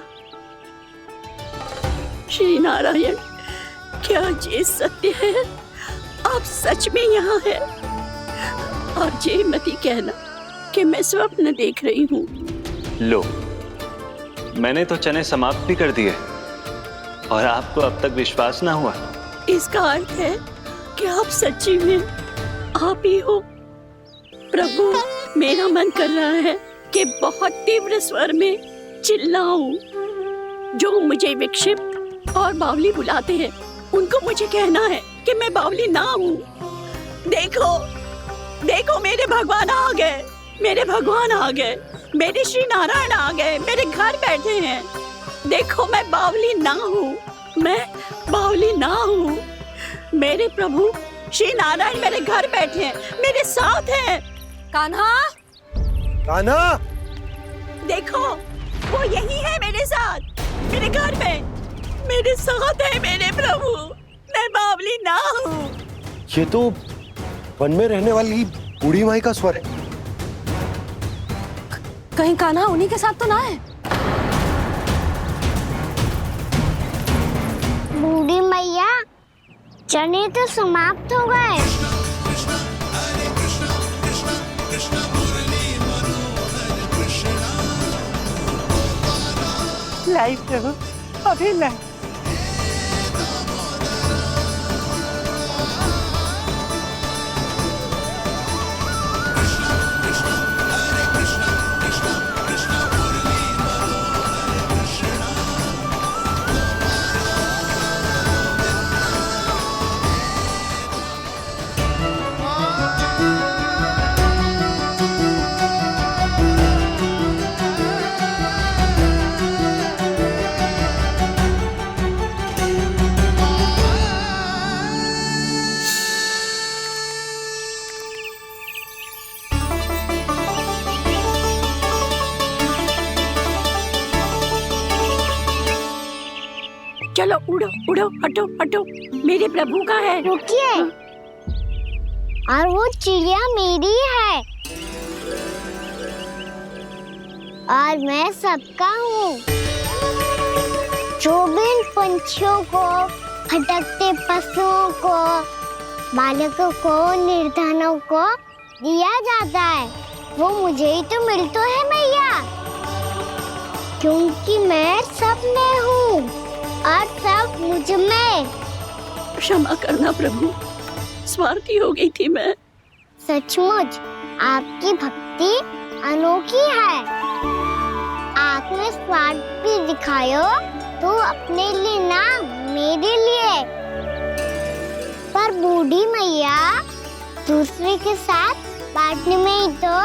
श्री नारायण, क्या ये सत्य है? आप सच में यहाँ हैं? और ये मत कहना कि मैं स्वप्न देख रही हूँ। लो, मैंने तो चने समाप्त भी कर दिए और आपको अब तक विश्वास ना हुआ। इसका अर्थ है कि आप सच्ची में आप ही हो। प्रभु, मेरा मन कर रहा है कि बहुत तीव्र स्वर में चिल्लाऊं। जो मुझे विक्षिप्त और बावली बुलाते हैं उनको मुझे कहना है कि मैं बावली ना हूँ। देखो देखो, मेरे भगवान आ गए, मेरे भगवान आ गए, मेरे श्री नारायण आ गए, मेरे घर बैठे हैं। देखो, मैं बावली ना हूँ, मैं बावली ना हूँ। मेरे प्रभु श्री नारायण मेरे घर बैठे हैं, मेरे साथ हैं। कान्हा! कान्हा! देखो, वो यही है मेरे साथ, मेरे घर में, मेरे साथ है मेरे प्रभु। मैं बावली ना हूँ। ये तो वन में रहने वाली बूढ़ी माई का स्वर है। कहीं कान्हा उन्हीं के साथ तो ना है? बूढ़ी मैया, चने तो समाप्त हो गए। लाइव प्रभु, अभी लाइव। चलो उड़ो उड़ो, हटो हटो, मेरे प्रभु का है। रुकिए, और वो चिड़िया मेरी है और मैं सबका हूँ। जो भी इन पंछियों को, भटकते पशुओं को, बालकों को, निर्धनों को दिया जाता है, वो मुझे ही तो मिलता है मैया, क्योंकि मैं सब में हूँ और सब मुझ में। क्षमा करना प्रभु, स्वार्थी हो गई थी मैं। सचमुच आपकी भक्ति अनोखी है। आपने स्वार्थ भी दिखायो तो अपने लिए ना, मेरे लिए। पर बूढ़ी मैया, दूसरे के साथ बांटने में ही तो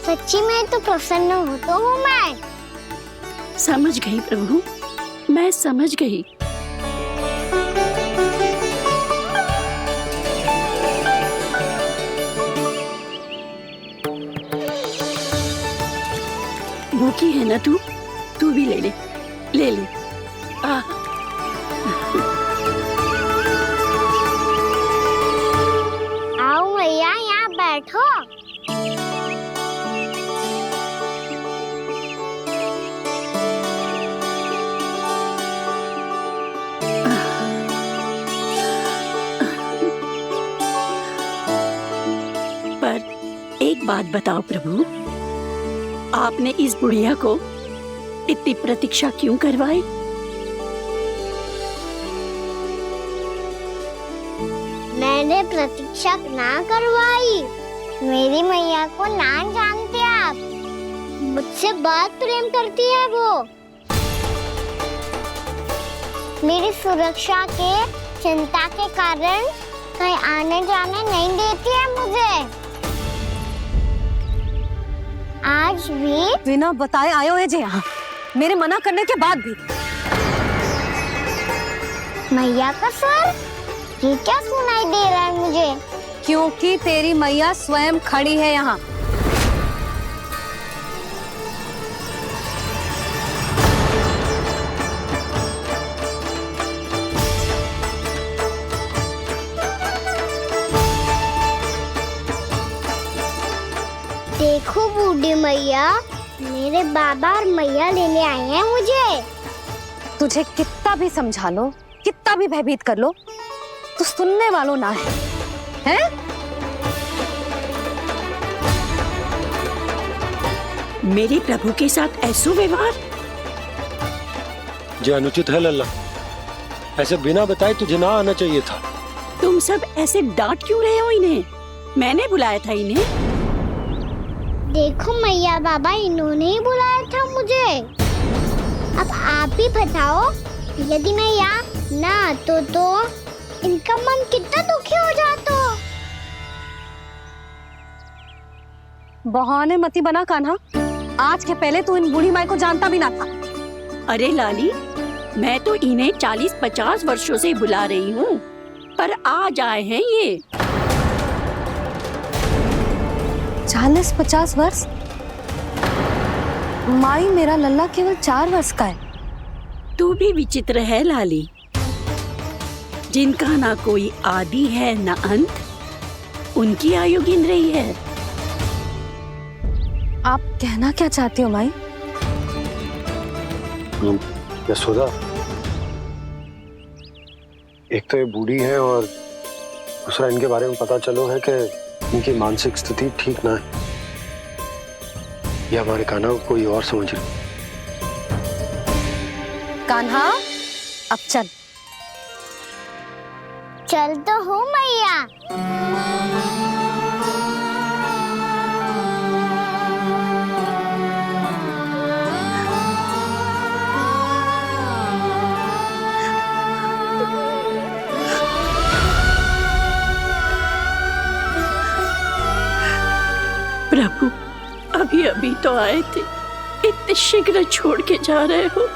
सच्ची में तो प्रसन्न होता हूँ मैं। समझ गई प्रभु, मैं समझ गई। भूखी है ना तू भी ले ले, ले ले। आओ मैया, यहाँ बैठो। एक बात बताओ प्रभु, आपने इस बुढ़िया को इतनी प्रतीक्षा क्यों करवाई? मैंने प्रतीक्षा ना करवाई। मेरी मैया को ना जानते आप, मुझसे बहुत प्रेम करती है वो। मेरी सुरक्षा के चिंता के कारण कहीं आने जाने नहीं देती है मुझे। आज भी बिना बताए आयो है जे यहाँ, मेरे मना करने के बाद भी। मैया का स्वर, ये क्या सुनाई दे रहा है मुझे? क्योंकि तेरी मैया स्वयं खड़ी है यहाँ। देखो बूढ़ी मैया, मेरे बाबा और मैया लेने आए हैं मुझे। तुझे कितना भी समझा लो, कितना भी भयभीत कर लो, तो सुनने वालों ना है, हैं? मेरे प्रभु के साथ ऐसा व्यवहार जो अनुचित है लल्ला। ऐसे बिना बताए तुझे ना आना चाहिए था। तुम सब ऐसे डांट क्यों रहे हो इन्हें? मैंने बुलाया था इन्हें। देखो मैया बाबा, इन्होंने ही बुलाया था मुझे। अब आप ही बताओ, यदि मैं यहाँ ना आतो तो इनका मन कितना दुखी हो जाता। बहाने मती बना कान्हा, आज के पहले तू इन बूढ़ी माई को जानता भी ना था। अरे लाली, मैं तो इन्हें 40-50 वर्षों से बुला रही हूँ, पर आज आए हैं ये। 40-50 वर्ष? माई, मेरा लल्ला केवल 4 वर्ष का है। तू भी विचित्र है लाली, जिनका ना कोई आदि है ना अंत, उनकी आयु गिन रही है। आप कहना क्या चाहती हो माई? यशोदा, एक तो ये बूढ़ी है और दूसरा इनके बारे में पता चलो है कि इनकी मानसिक स्थिति ठीक ना है। ये हमारे कान्हा को कोई और समझ रही। कान्हा, अब चल। चल तो हूँ मैया। प्रभु, अभी अभी तो आए थे, इतने शीघ्र छोड़ के जा रहे हो?